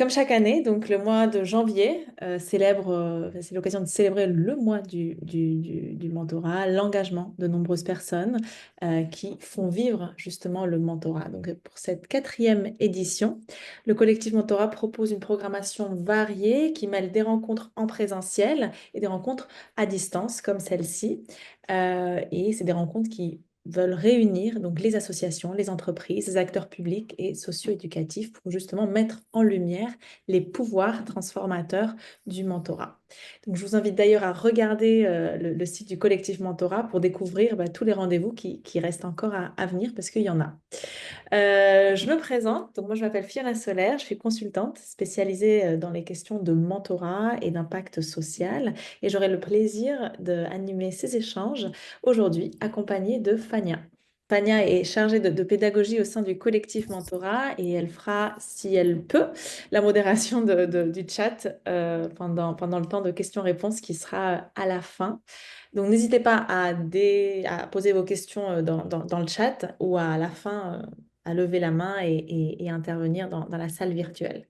Comme chaque année, donc le mois de janvier c'est l'occasion de célébrer le mois du mentorat, l'engagement de nombreuses personnes qui font vivre justement le mentorat. Donc pour cette quatrième édition, le collectif Mentorat propose une programmation variée qui mêle des rencontres en présentiel et des rencontres à distance comme celle-ci. Et c'est des rencontres qui veulent réunir donc les associations, les entreprises, les acteurs publics et socio-éducatifs pour justement mettre en lumière les pouvoirs transformateurs du mentorat. Donc, je vous invite d'ailleurs à regarder le site du collectif Mentorat pour découvrir tous les rendez-vous qui restent encore à venir parce qu'il y en a. Je me présente, donc moi je m'appelle Fiona Solaire, je suis consultante spécialisée dans les questions de mentorat et d'impact social et j'aurai le plaisir d'animer ces échanges aujourd'hui accompagnée de Fania. Fania est chargée de pédagogie au sein du collectif Mentorat et elle fera, si elle peut, la modération du chat pendant le temps de questions-réponses qui sera à la fin. Donc n'hésitez pas à poser vos questions dans le chat ou à la fin à lever la main et intervenir dans la salle virtuelle.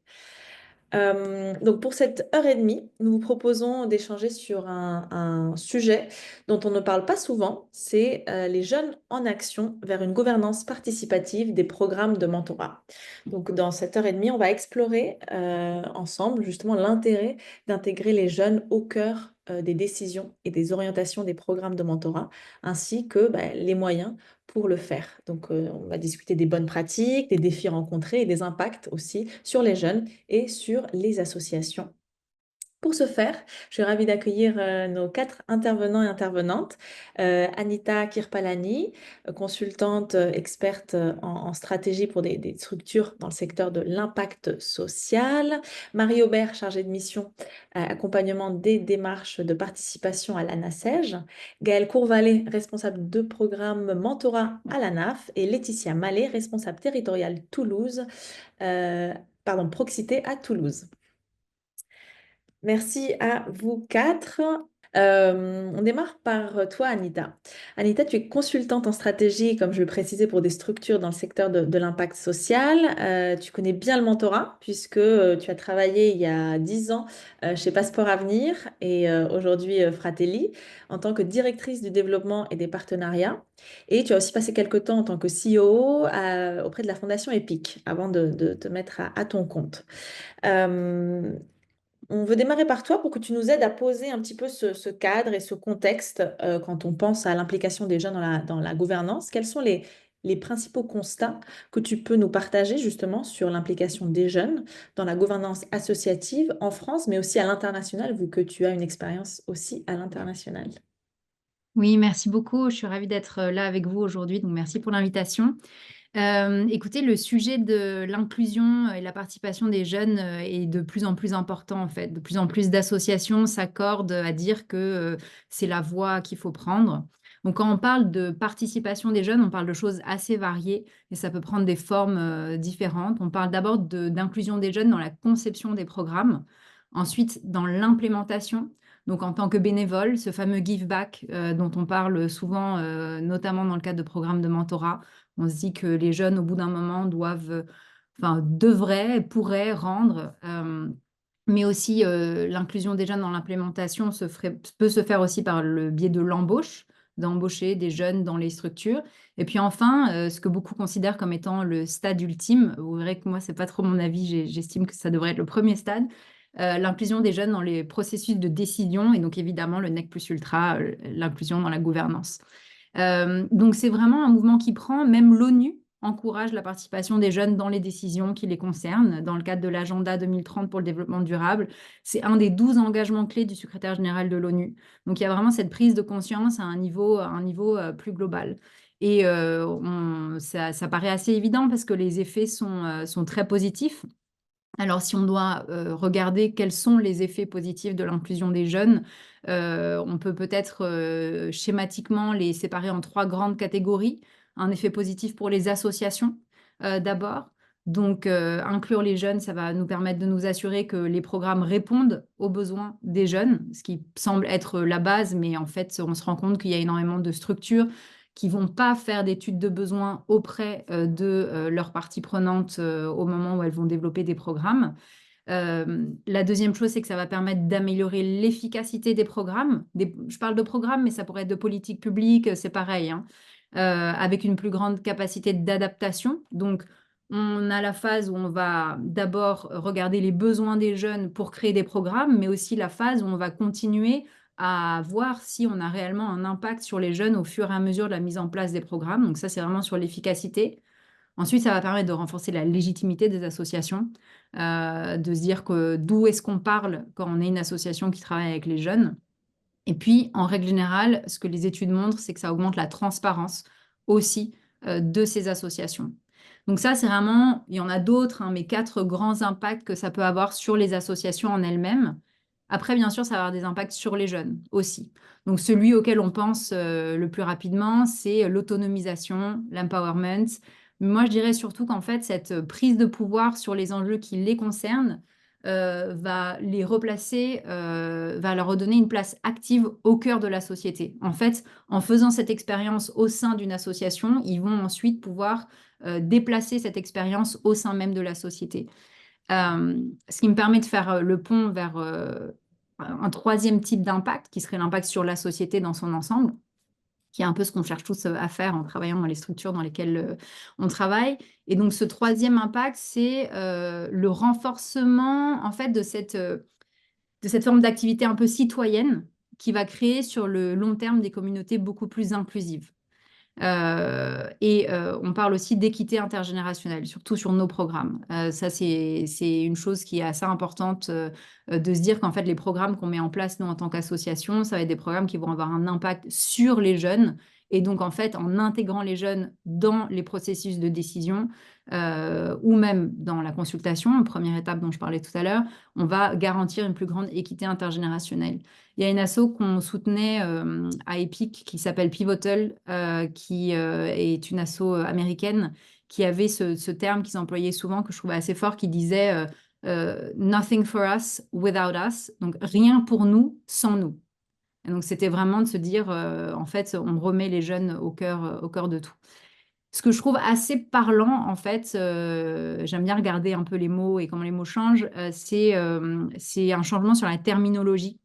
Donc pour cette heure et demie, nous vous proposons d'échanger sur un sujet dont on ne parle pas souvent, c'est les jeunes en action vers une gouvernance participative des programmes de mentorat. Donc dans cette heure et demie, on va explorer ensemble justement l'intérêt d'intégrer les jeunes au cœur des décisions et des orientations des programmes de mentorat, ainsi que les moyens pour le faire. Donc, on va discuter des bonnes pratiques, des défis rencontrés et des impacts aussi sur les jeunes et sur les associations. Pour ce faire, je suis ravie d'accueillir nos 4 intervenants et intervenantes. Anita Kirpalani, consultante experte en stratégie pour des structures dans le secteur de l'impact social. Marie Aubert, chargée de mission accompagnement des démarches de participation à l'ANACEJ. Gaëlle Courvalet, responsable de programme mentorat à l'ANAF. Et Laetitia Mallet, responsable territoriale Toulouse, Proxité à Toulouse. Merci à vous 4. On démarre par toi, Anita. Anita, tu es consultante en stratégie, comme je le précisais, pour des structures dans le secteur de l'impact social. Tu connais bien le mentorat, puisque tu as travaillé il y a 10 ans chez Passeport Avenir et aujourd'hui Fratelli, en tant que directrice du développement et des partenariats. Et tu as aussi passé quelques temps en tant que CEO auprès de la Fondation EPIC, avant de te mettre à ton compte. Euh, on veut démarrer par toi pour que tu nous aides à poser un petit peu ce cadre et ce contexte quand on pense à l'implication des jeunes dans la gouvernance. Quels sont les principaux constats que tu peux nous partager justement sur l'implication des jeunes dans la gouvernance associative en France, mais aussi à l'international, vu que tu as une expérience aussi à l'international? Oui, merci beaucoup. Je suis ravie d'être là avec vous aujourd'hui. Donc, merci pour l'invitation. Écoutez, le sujet de l'inclusion et la participation des jeunes est de plus en plus important, en fait. De plus en plus d'associations s'accordent à dire que c'est la voie qu'il faut prendre. Donc, quand on parle de participation des jeunes, on parle de choses assez variées et ça peut prendre des formes différentes. On parle d'abord d'inclusion des jeunes dans la conception des programmes, ensuite dans l'implémentation. Donc, en tant que bénévole, ce fameux give back dont on parle souvent, notamment dans le cadre de programmes de mentorat, on se dit que les jeunes, au bout d'un moment, devraient, pourraient rendre. Mais aussi, l'inclusion des jeunes dans l'implémentation peut se faire aussi par le biais de l'embauche, d'embaucher des jeunes dans les structures. Et puis enfin, ce que beaucoup considèrent comme étant le stade ultime, vous verrez que moi, ce n'est pas trop mon avis, j'estime que ça devrait être le premier stade, l'inclusion des jeunes dans les processus de décision et donc évidemment le nec plus ultra, l'inclusion dans la gouvernance. Donc c'est vraiment un mouvement qui prend, même l'ONU encourage la participation des jeunes dans les décisions qui les concernent, dans le cadre de l'agenda 2030 pour le développement durable. C'est un des 12 engagements clés du secrétaire général de l'ONU. Donc il y a vraiment cette prise de conscience à un niveau plus global. Et ça paraît assez évident parce que les effets sont très positifs. Alors, si on doit regarder quels sont les effets positifs de l'inclusion des jeunes, on peut peut-être schématiquement les séparer en 3 grandes catégories. Un effet positif pour les associations, d'abord. Donc, inclure les jeunes, ça va nous permettre de nous assurer que les programmes répondent aux besoins des jeunes, ce qui semble être la base, mais en fait, on se rend compte qu'il y a énormément de structures qui ne vont pas faire d'études de besoins auprès de leurs parties prenantes au moment où elles vont développer des programmes. La deuxième chose, c'est que ça va permettre d'améliorer l'efficacité des programmes. Je parle de programmes, mais ça pourrait être de politique publique, c'est pareil, hein, avec une plus grande capacité d'adaptation. Donc, on a la phase où on va d'abord regarder les besoins des jeunes pour créer des programmes, mais aussi la phase où on va continuer à voir si on a réellement un impact sur les jeunes au fur et à mesure de la mise en place des programmes. Donc ça, c'est vraiment sur l'efficacité. Ensuite, ça va permettre de renforcer la légitimité des associations, de se dire que d'où est-ce qu'on parle quand on est une association qui travaille avec les jeunes. Et puis, en règle générale, ce que les études montrent, c'est que ça augmente la transparence aussi de ces associations. Donc ça, c'est vraiment, il y en a d'autres, hein, mais 4 grands impacts que ça peut avoir sur les associations en elles-mêmes. Après, bien sûr, ça va avoir des impacts sur les jeunes aussi. Donc celui auquel on pense le plus rapidement, c'est l'autonomisation, l'empowerment. Moi, je dirais surtout qu'en fait, cette prise de pouvoir sur les enjeux qui les concernent, va les replacer, va leur redonner une place active au cœur de la société. En fait, en faisant cette expérience au sein d'une association, ils vont ensuite pouvoir déplacer cette expérience au sein même de la société. Ce qui me permet de faire le pont vers un troisième type d'impact, qui serait l'impact sur la société dans son ensemble, qui est un peu ce qu'on cherche tous à faire en travaillant dans les structures dans lesquelles on travaille. Et donc, ce troisième impact, c'est le renforcement, en fait, de cette forme d'activité un peu citoyenne qui va créer sur le long terme des communautés beaucoup plus inclusives. On parle aussi d'équité intergénérationnelle, surtout sur nos programmes. Ça, c'est une chose qui est assez importante de se dire qu'en fait, les programmes qu'on met en place, nous, en tant qu'association, ça va être des programmes qui vont avoir un impact sur les jeunes. Et donc, en fait, en intégrant les jeunes dans les processus de décision ou même dans la consultation, première étape dont je parlais tout à l'heure, on va garantir une plus grande équité intergénérationnelle. Il y a une asso qu'on soutenait à Epic qui s'appelle Pivotal, qui est une asso américaine qui avait ce terme qu'ils employaient souvent, que je trouvais assez fort, qui disait Nothing for us without us, donc rien pour nous sans nous. Et donc c'était vraiment de se dire, en fait, on remet les jeunes au cœur de tout. Ce que je trouve assez parlant, en fait, j'aime bien regarder un peu les mots et comment les mots changent, c'est un changement sur la terminologie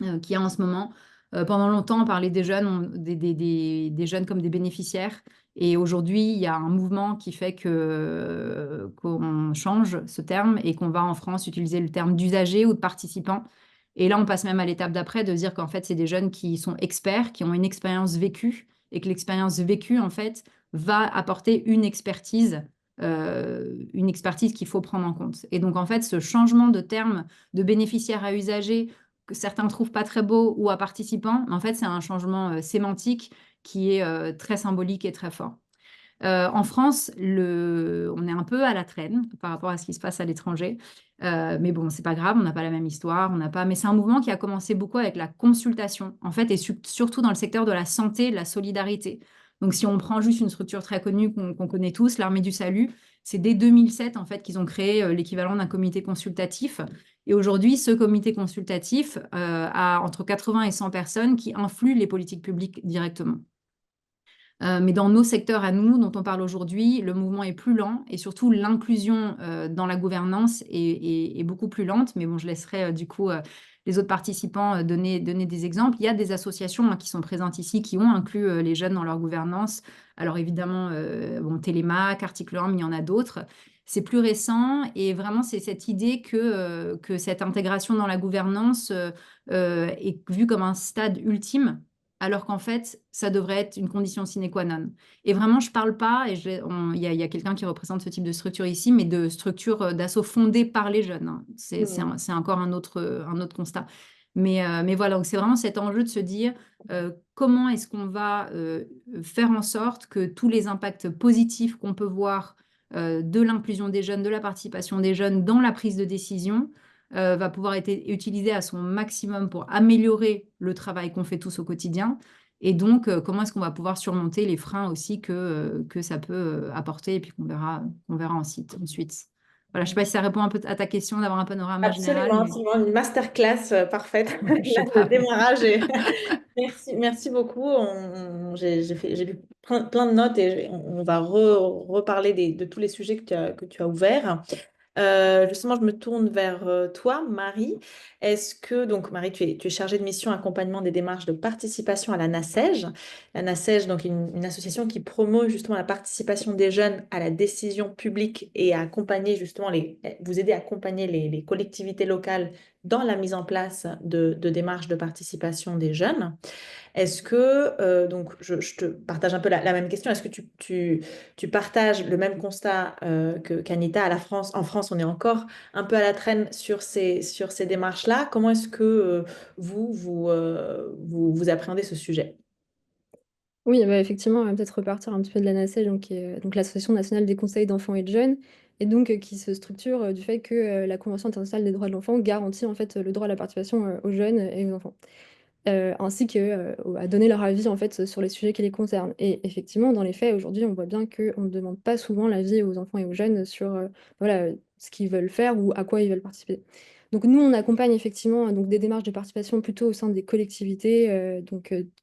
qu'il y a en ce moment. Pendant longtemps, on parlait des jeunes, des jeunes comme des bénéficiaires. Et aujourd'hui, il y a un mouvement qui fait qu'on change ce terme et qu'on va en France utiliser le terme d'usagers ou de participants. Et là, on passe même à l'étape d'après de dire qu'en fait, c'est des jeunes qui sont experts, qui ont une expérience vécue et que l'expérience vécue, en fait, va apporter une expertise qu'il faut prendre en compte. Et donc, en fait, ce changement de terme de bénéficiaire à usager, que certains trouvent pas très beau, ou à participants, en fait, c'est un changement sémantique qui est très symbolique et très fort. En France, on est un peu à la traîne par rapport à ce qui se passe à l'étranger. Mais bon, c'est pas grave, on n'a pas la même histoire, on n'a pas. Mais c'est un mouvement qui a commencé beaucoup avec la consultation, en fait, et surtout dans le secteur de la santé, de la solidarité. Donc, si on prend juste une structure très connue qu'on connaît tous, l'Armée du Salut, c'est dès 2007 en fait qu'ils ont créé l'équivalent d'un comité consultatif. Et aujourd'hui, ce comité consultatif a entre 80 et 100 personnes qui influent les politiques publiques directement. Mais dans nos secteurs à nous, dont on parle aujourd'hui, le mouvement est plus lent et surtout l'inclusion dans la gouvernance est beaucoup plus lente. Mais bon, je laisserai du coup les autres participants donner des exemples. Il y a des associations qui sont présentes ici qui ont inclus les jeunes dans leur gouvernance. Alors évidemment, bon, Télémac, Article 1, mais il y en a d'autres. C'est plus récent et vraiment, c'est cette idée que cette intégration dans la gouvernance est vue comme un stade ultime alors qu'en fait, ça devrait être une condition sine qua non. Et vraiment, je ne parle pas, et il y a quelqu'un qui représente ce type de structure ici, mais de structure d'assaut fondée par les jeunes, hein. C'est encore un autre constat. Mais voilà, donc c'est vraiment cet enjeu de se dire comment est-ce qu'on va faire en sorte que tous les impacts positifs qu'on peut voir de l'inclusion des jeunes, de la participation des jeunes dans la prise de décision, va pouvoir être utilisé à son maximum pour améliorer le travail qu'on fait tous au quotidien. Et donc, comment est-ce qu'on va pouvoir surmonter les freins aussi que ça peut apporter et puis qu'on verra ensuite. Voilà, je ne sais pas si ça répond un peu à ta question d'avoir un panorama général, Absolument, mais absolument, une masterclass parfaite. je sais Là, le pas. démarrage. Merci, merci beaucoup. J'ai vu plein de notes et on va reparler de tous les sujets que tu as ouverts. Justement, je me tourne vers toi, Marie. Est-ce que, donc Marie, tu es chargée de mission accompagnement des démarches de participation à la NACEJ. La NACEJ, donc une association qui promeut justement la participation des jeunes à la décision publique et à accompagner justement vous aider à accompagner les collectivités locales dans la mise en place de démarches de participation des jeunes. Est-ce que, donc je te partage un peu la même question, est-ce que tu partages le même constat qu'Anita en France, on est encore un peu à la traîne sur ces démarches-là. Comment est-ce que vous appréhendez ce sujet? Oui, bah, effectivement, on va peut-être repartir un petit peu de la l'ANACEJ, donc, qui est donc l'Association nationale des conseils d'enfants et de jeunes, et donc qui se structure du fait que la Convention internationale des droits de l'enfant garantit en fait le droit à la participation aux jeunes et aux enfants, ainsi que à donner leur avis en fait sur les sujets qui les concernent. Et effectivement, dans les faits, aujourd'hui, on voit bien qu'on ne demande pas souvent l'avis aux enfants et aux jeunes sur voilà, ce qu'ils veulent faire ou à quoi ils veulent participer. Donc nous, on accompagne effectivement donc des démarches de participation plutôt au sein des collectivités,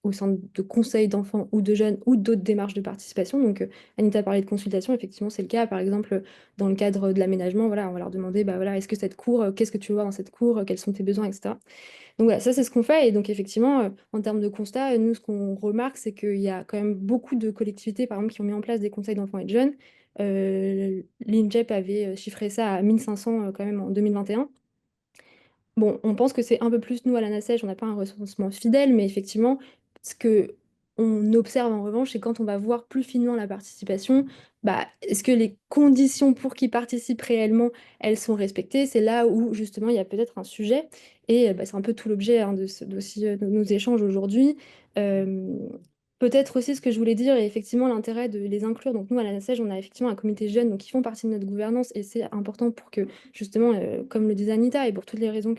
au sein de conseils d'enfants ou de jeunes ou d'autres démarches de participation. Donc Anita parlait de consultation, effectivement c'est le cas. Par exemple, dans le cadre de l'aménagement, voilà, on va leur demander, bah, voilà, est-ce que cette cour, qu'est-ce que tu veux voir dans cette cour, quels sont tes besoins, etc. Donc voilà, ça c'est ce qu'on fait. Et donc effectivement, en termes de constat, nous ce qu'on remarque, c'est qu'il y a quand même beaucoup de collectivités, par exemple, qui ont mis en place des conseils d'enfants et de jeunes. L'INJEP avait chiffré ça à 1500 quand même en 2021. Bon, on pense que c'est un peu plus, nous, à la NACEJ, on n'a pas un recensement fidèle, mais effectivement, ce que on observe en revanche, c'est quand on va voir plus finement la participation, bah, est-ce que les conditions pour qu'ils participent réellement, elles sont respectées? C'est là où, justement, il y a peut-être un sujet, et bah, c'est un peu tout l'objet hein, aussi, de nos échanges aujourd'hui. Euh, Peut-être aussi ce que je voulais dire, et effectivement l'intérêt de les inclure. Donc nous, à la NACEJ, on a effectivement un comité jeune donc, qui font partie de notre gouvernance, et c'est important pour que justement, comme le disait Anita, et pour toutes les raisons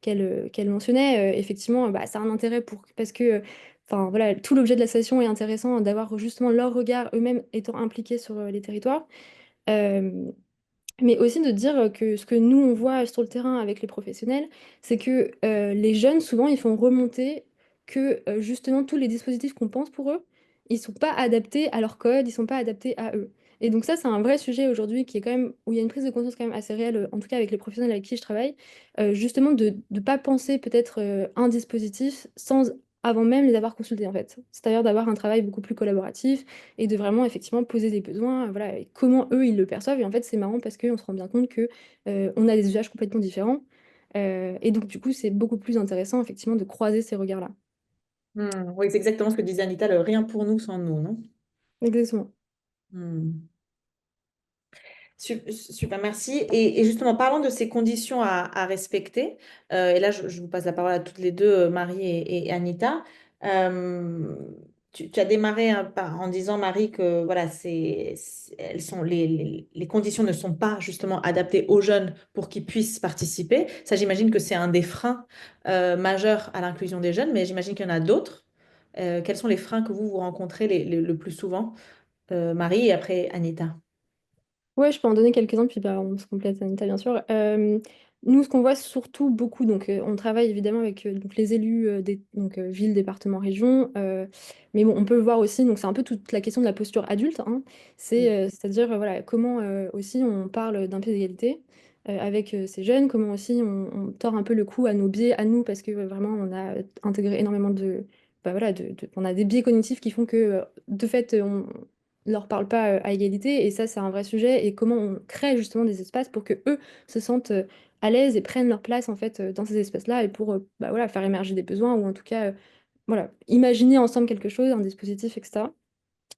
qu'elle mentionnait, effectivement, bah, ça a un intérêt parce que enfin, voilà, tout l'objet de la session est intéressant d'avoir justement leur regard eux-mêmes étant impliqués sur les territoires. Euh, mais aussi de dire que ce que nous, on voit sur le terrain avec les professionnels, c'est que les jeunes, souvent, ils font remonter que justement tous les dispositifs qu'on pense pour eux, ils sont pas adaptés à leur code, ils sont pas adaptés à eux. Et donc ça, c'est un vrai sujet aujourd'hui qui est quand même, où il y a une prise de conscience quand même assez réelle, en tout cas avec les professionnels avec qui je travaille, justement de ne pas penser peut-être un dispositif sans avant même les avoir consultés en fait. C'est-à-dire d'avoir un travail beaucoup plus collaboratif et de vraiment effectivement poser des besoins, voilà, et comment eux ils le perçoivent. Et en fait, c'est marrant parce qu'on se rend bien compte que on a des usages complètement différents. Et donc, du coup, c'est beaucoup plus intéressant effectivement de croiser ces regards-là. Oui, c'est exactement ce que disait Anita, le rien pour nous sans nous, non? Exactement. Hmm. Super, merci. Et justement, parlons de ces conditions à respecter. Et là, je vous passe la parole à toutes les deux, Marie et Anita. Euh, tu as démarré hein, en disant, Marie, que voilà, elles sont, les conditions ne sont pas justement adaptées aux jeunes pour qu'ils puissent participer. Ça, j'imagine que c'est un des freins majeurs à l'inclusion des jeunes, mais j'imagine qu'il y en a d'autres. Quels sont les freins que vous rencontrez le plus souvent, Marie, et après Anita? Ouais, je peux en donner quelques-uns, puis bah, on se complète, Anita, bien sûr. Nous, ce qu'on voit surtout beaucoup, donc on travaille évidemment avec donc, les élus des donc, villes, départements, régions, mais bon, on peut le voir aussi, donc c'est un peu toute la question de la posture adulte, hein. C'est-à-dire voilà, comment aussi on parle d'un pied d'égalité avec ces jeunes, comment aussi on tord un peu le cou à nos biais, à nous, parce que vraiment on a intégré énormément bah, voilà, on a des biais cognitifs qui font que de fait, on ne leur parle pas à égalité, et ça c'est un vrai sujet, et comment on crée justement des espaces pour que eux se sentent à l'aise et prennent leur place en fait dans ces espaces-là, et pour bah, voilà, faire émerger des besoins, ou en tout cas voilà, imaginer ensemble quelque chose, un dispositif, etc.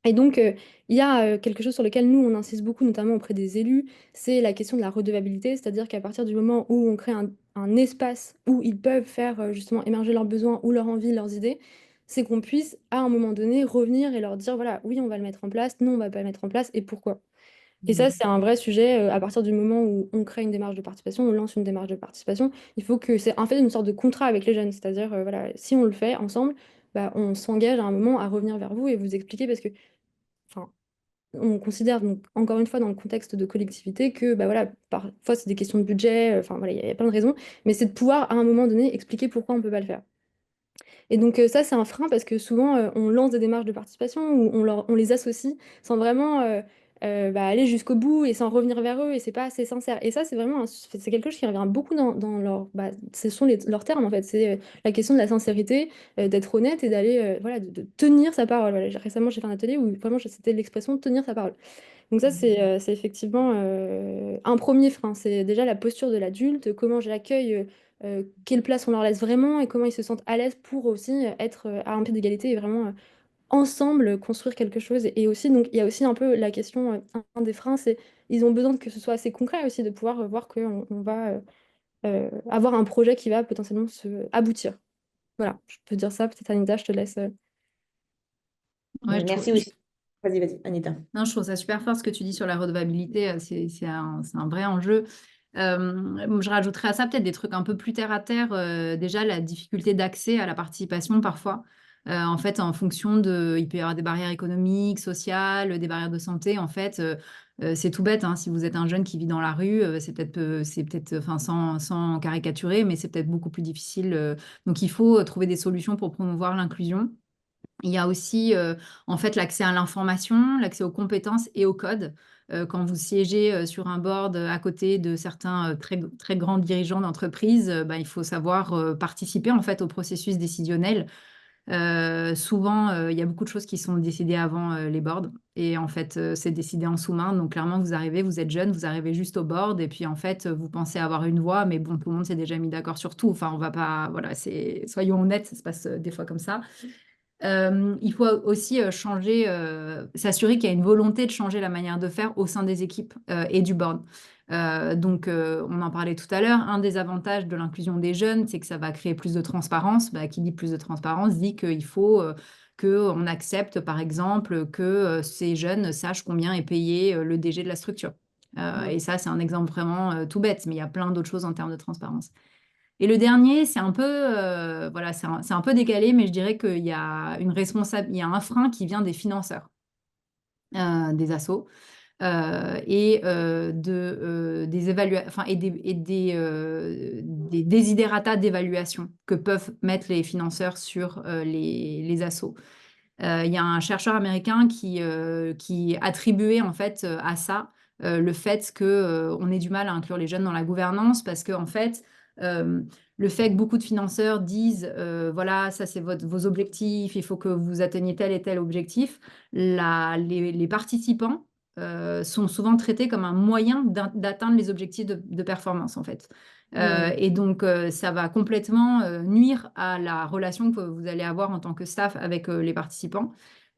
Et donc, il y a quelque chose sur lequel nous, on insiste beaucoup, notamment auprès des élus, c'est la question de la redevabilité, c'est-à-dire qu'à partir du moment où on crée un espace où ils peuvent faire justement émerger leurs besoins ou leurs envies, leurs idées, c'est qu'on puisse, à un moment donné, revenir et leur dire, voilà, oui, on va le mettre en place, non, on va pas le mettre en place, et pourquoi. Et ça, c'est un vrai sujet. À partir du moment où on crée une démarche de participation, on lance une démarche de participation, il faut que c'est en fait une sorte de contrat avec les jeunes. C'est-à-dire, voilà, si on le fait ensemble, bah, on s'engage à un moment à revenir vers vous et vous expliquer parce que, enfin, on considère donc encore une fois dans le contexte de collectivité que, bah voilà, parfois c'est des questions de budget. Enfin voilà, il y a plein de raisons, mais c'est de pouvoir à un moment donné expliquer pourquoi on peut pas le faire. Et donc ça, c'est un frein parce que souvent, on lance des démarches de participation où on les associe sans vraiment aller jusqu'au bout et sans revenir vers eux et c'est pas assez sincère. Et ça, c'est vraiment c'est quelque chose qui revient beaucoup dans leur, ce sont leurs termes en fait. C'est la question de la sincérité, d'être honnête et d'aller, voilà, de tenir sa parole. Voilà, récemment, j'ai fait un atelier où vraiment c'était l'expression tenir sa parole. Donc ça, c'est effectivement un premier frein. C'est déjà la posture de l'adulte, comment je l'accueille, quelle place on leur laisse vraiment et comment ils se sentent à l'aise pour aussi être à un pied d'égalité et vraiment ensemble construire quelque chose. Et aussi, donc, il y a aussi un peu la question, un des freins, c'est ils ont besoin que ce soit assez concret aussi, de pouvoir voir qu'on on va avoir un projet qui va potentiellement se aboutir. Voilà, je peux dire ça. Peut-être Anita, je te laisse. Ouais, je trouve, Merci aussi. Vas-y, vas-y, Anita. non, je trouve ça super fort ce que tu dis sur la redevabilité. C'est un vrai enjeu. Je rajouterais à ça peut-être des trucs un peu plus terre à terre. Déjà, la difficulté d'accès à la participation parfois. En fait, en fonction de, il peut y avoir des barrières économiques, sociales, des barrières de santé. En fait, c'est tout bête, hein. Si vous êtes un jeune qui vit dans la rue, enfin, sans caricaturer, mais c'est peut-être beaucoup plus difficile. Donc, il faut trouver des solutions pour promouvoir l'inclusion. Il y a aussi en fait l'accès à l'information, l'accès aux compétences et au code. Quand vous siégez sur un board à côté de certains très grands dirigeants d'entreprise, bah, il faut savoir participer en fait au processus décisionnel. Souvent, il y a beaucoup de choses qui sont décidées avant les boards et en fait, c'est décidé en sous-main. Donc clairement, vous arrivez, vous êtes jeune, vous arrivez juste au board et puis en fait, vous pensez avoir une voix, mais bon, tout le monde s'est déjà mis d'accord sur tout. Enfin, on va pas, voilà, soyons honnêtes, ça se passe des fois comme ça. Il faut aussi changer, s'assurer qu'il y a une volonté de changer la manière de faire au sein des équipes et du board. On en parlait tout à l'heure. Un des avantages de l'inclusion des jeunes, c'est que ça va créer plus de transparence. Bah, qui dit plus de transparence dit qu'il faut qu'on accepte, par exemple, que ces jeunes sachent combien est payé le DG de la structure. Et ça, c'est un exemple vraiment tout bête, mais il y a plein d'autres choses en termes de transparence. Et le dernier, c'est un peu, voilà, c'est un peu décalé, mais je dirais qu'il y a il y a un frein qui vient des financeurs, des assos, enfin, des desiderata d'évaluation que peuvent mettre les financeurs sur les assos. Il y a un chercheur américain qui attribuait en fait à ça le fait que on ait du mal à inclure les jeunes dans la gouvernance parce que en fait euh, le fait que beaucoup de financeurs disent voilà, ça c'est vos objectifs, il faut que vous atteigniez tel et tel objectif, les participants sont souvent traités comme un moyen d'atteindre les objectifs de performance en fait. Et donc, ça va complètement nuire à la relation que vous allez avoir en tant que staff avec les participants.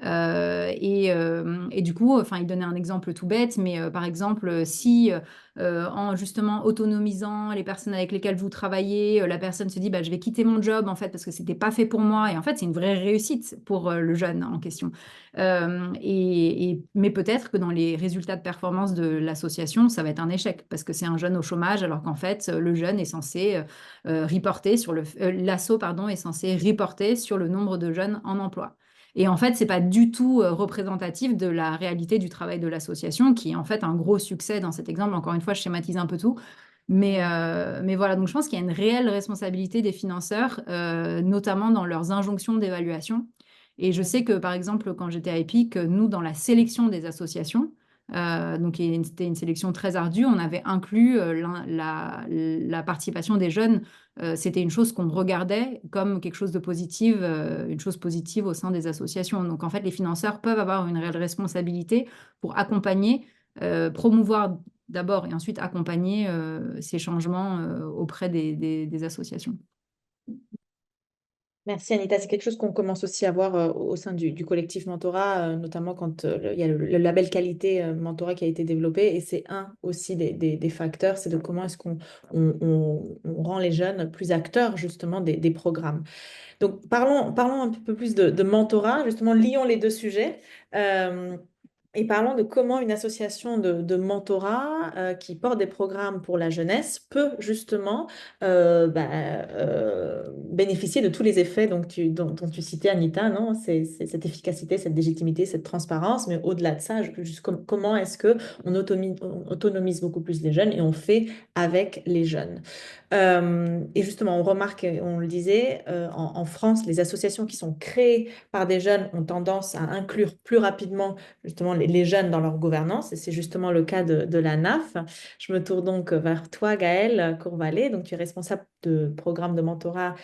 Et du coup, enfin, il donnait un exemple tout bête, mais par exemple, si en justement autonomisant les personnes avec lesquelles vous travaillez, la personne se dit, bah, je vais quitter mon job en fait parce que c'était pas fait pour moi. Et en fait, c'est une vraie réussite pour le jeune en question. Mais peut-être que dans les résultats de performance de l'association, ça va être un échec parce que c'est un jeune au chômage, alors qu'en fait, le jeune est censé reporter sur l'asso, pardon, est censé reporter sur le nombre de jeunes en emploi. Et en fait, c'est pas du tout représentatif de la réalité du travail de l'association, qui est en fait un gros succès dans cet exemple. Encore une fois, je schématise un peu tout. Mais voilà, donc je pense qu'il y a une réelle responsabilité des financeurs, notamment dans leurs injonctions d'évaluation. Et je sais que, par exemple, quand j'étais à EPIC, nous, dans la sélection des associations, donc c'était une sélection très ardue, on avait inclus la participation des jeunes. C'était une chose qu'on regardait comme quelque chose de positif, une chose positive au sein des associations. Donc, en fait, les financeurs peuvent avoir une réelle responsabilité pour accompagner, promouvoir d'abord et ensuite accompagner ces changements auprès des associations. Merci Anita, c'est quelque chose qu'on commence aussi à voir au sein du collectif Mentorat, notamment quand il y a le label qualité Mentorat qui a été développé et c'est un aussi des facteurs, c'est de comment est-ce qu'on on rend les jeunes plus acteurs justement des programmes. Donc parlons un peu plus de mentorat, justement lions les deux sujets. Euh, Et parlons de comment une association de mentorat qui porte des programmes pour la jeunesse peut justement bénéficier de tous les effets dont tu citais, Anita, non? C'est cette efficacité, cette légitimité, cette transparence, mais au-delà de ça, comment est-ce que on autonomise beaucoup plus les jeunes et on fait avec les jeunes. Et justement, on remarque, on le disait, en France, les associations qui sont créées par des jeunes ont tendance à inclure plus rapidement justement les jeunes dans leur gouvernance. Et c'est justement le cas de la NAF. Je me tourne donc vers toi, Gaëlle Courvalet. Donc, tu es responsable de programme de mentorat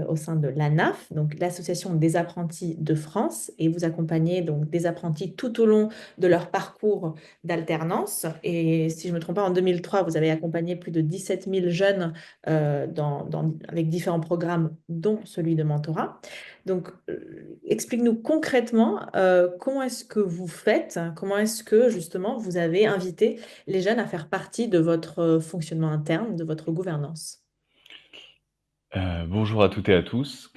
au sein de l'ANAF, donc l'Association des apprentis de France, et vous accompagnez donc des apprentis tout au long de leur parcours d'alternance. Et si je ne me trompe pas, en 2003, vous avez accompagné plus de 17 000 jeunes avec différents programmes, dont celui de mentorat. Donc, explique-nous concrètement comment est-ce que vous faites, comment est-ce que justement vous avez invité les jeunes à faire partie de votre fonctionnement interne, de votre gouvernance. Bonjour à toutes et à tous.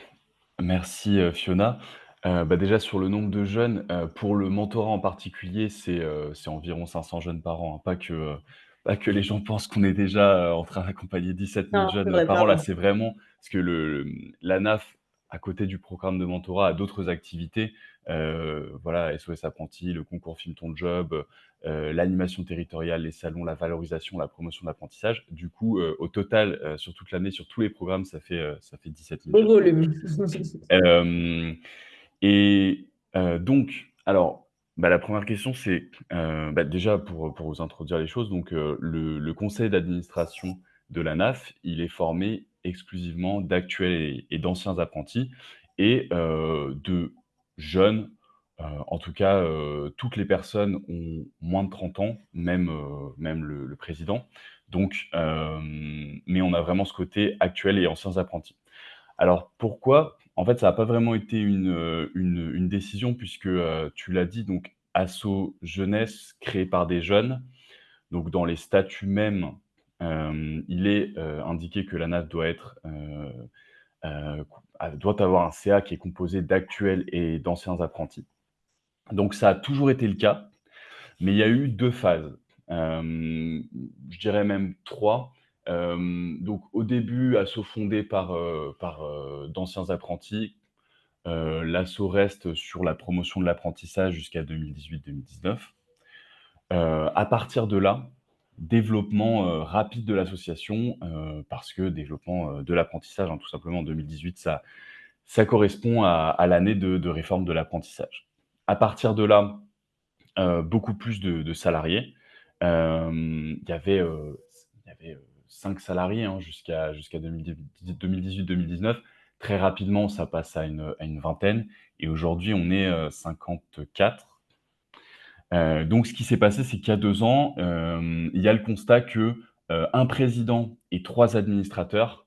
Merci, Fiona. Déjà sur le nombre de jeunes, pour le mentorat en particulier, c'est environ 500 jeunes par an, hein. Pas que les gens pensent qu'on est déjà, en train d'accompagner 17 000 Non, c'est jeunes, vrai, par an. Là, pardon. c'est vraiment parce que l'ANAF, à côté du programme de mentorat, a d'autres activités. Voilà, SOS Apprenti, le concours Filme ton job, l'animation territoriale, les salons, la valorisation, la promotion de l'apprentissage. Du coup, au total, sur toute l'année, sur tous les programmes, ça fait 17 000 Beau jeunes. volume. Hem et donc alors, la première question c'est, déjà pour vous introduire les choses, donc le conseil d'administration de la NAF, il est formé exclusivement d'actuels et d'anciens apprentis et de jeunes, en tout cas, toutes les personnes ont moins de 30 ans, même le président. Donc mais on a vraiment ce côté actuels et anciens apprentis. Alors pourquoi? En fait, ça n'a pas vraiment été une décision puisque, tu l'as dit, donc asso jeunesse créé par des jeunes. Donc dans les statuts mêmes, il est, indiqué que l'ANAF doit être, doit avoir un CA qui est composé d'actuels et d'anciens apprentis. Donc ça a toujours été le cas, mais il y a eu 2 phases, je dirais même 3. Donc au début, asso fondé par d'anciens apprentis, l'asso reste sur la promotion de l'apprentissage jusqu'à 2018-2019. À partir de là, développement, rapide de l'association, parce que développement, de l'apprentissage, hein, tout simplement en 2018, ça correspond à l'année de réforme de l'apprentissage. À partir de là, beaucoup plus de salariés. Il y avait 5 salariés, hein, jusqu'à 2018-2019. Très rapidement, ça passe à une vingtaine et aujourd'hui, on est, 54. Donc ce qui s'est passé, c'est qu'il y a 2 ans, il y a le constat que, un président et 3 administrateurs,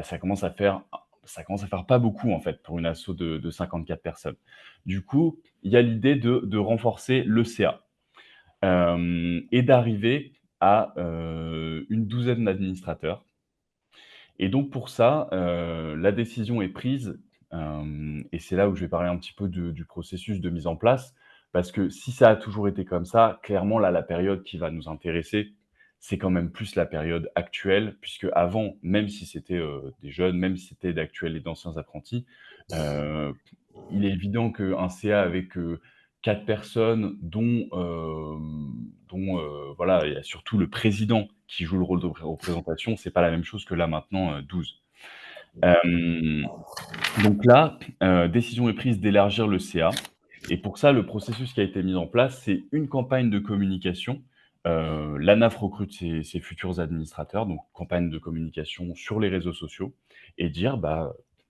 ça commence à faire pas beaucoup, en fait, pour une asso de 54 personnes. Du coup, il y a l'idée de renforcer le CA. Et d'arriver à, une douzaine d'administrateurs et donc pour ça, la décision est prise, et c'est là où je vais parler un petit peu du processus de mise en place. Parce que si ça a toujours été comme ça, clairement là, la période qui va nous intéresser, c'est quand même plus la période actuelle. Puisque avant, même si c'était, des jeunes, même si c'était d'actuels et d'anciens apprentis, heu, il est évident qu'un CA avec, 4 personnes dont voilà, il y a surtout le président qui joue le rôle de représentation, c'est pas la même chose que là maintenant, 12. Hem, donc là, décision est prise d'élargir le CA et pour ça, le processus qui a été mis en place, c'est une campagne de communication. L'ANAF recrute ses futurs administrateurs, donc campagne de communication sur les réseaux sociaux et dire: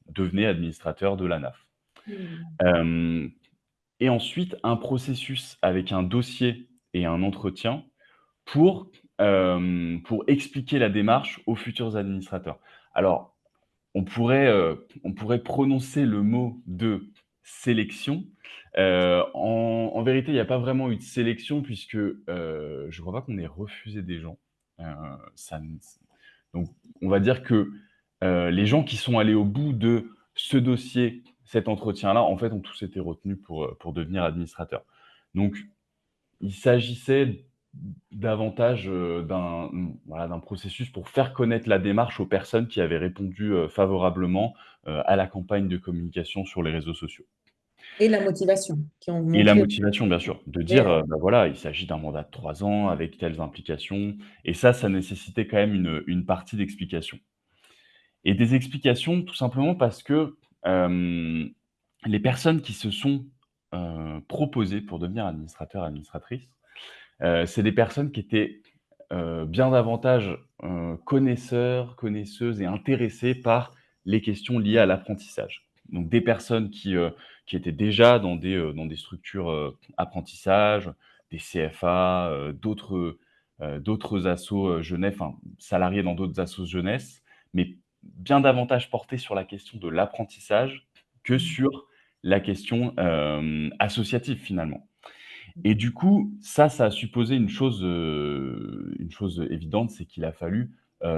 «Devenez administrateur de l'ANAF». Hmm. Hem Et ensuite, un processus avec un dossier et un entretien pour expliquer la démarche aux futurs administrateurs. Alors, on pourrait prononcer le mot de sélection. En vérité, il n'y a pas vraiment eu de sélection puisque, je ne crois pas qu'on ait refusé des gens. Heu, ça ne Donc on va dire que, les gens qui sont allés au bout de ce dossier, cet entretien-là, en fait, ont tous été retenus pour devenir administrateurs. Donc il s'agissait davantage, voilà, d'un processus pour faire connaître la démarche aux personnes qui avaient répondu, favorablement, à la campagne de communication sur les réseaux sociaux. Et la motivation, qui ont Et la montré. motivation, bien sûr, de dire, voilà, il s'agit d'un mandat de 3 ans avec telles implications et ça nécessitait quand même une partie d'explication. Et des explications, tout simplement parce que les personnes qui se sont proposées pour devenir administrateurs, administratrices, c'est des personnes qui étaient bien davantage connaisseurs, connaisseuses et intéressées par les questions liées à l'apprentissage. Donc des personnes qui étaient déjà dans des structures apprentissage, des CFA, d'autres assos jeunesse, enfin salariés dans d'autres assos jeunesse, mais bien davantage portés sur la question de l'apprentissage que sur la question associative finalement. Et du coup, ça a supposé une chose évidente, c'est qu'il a fallu,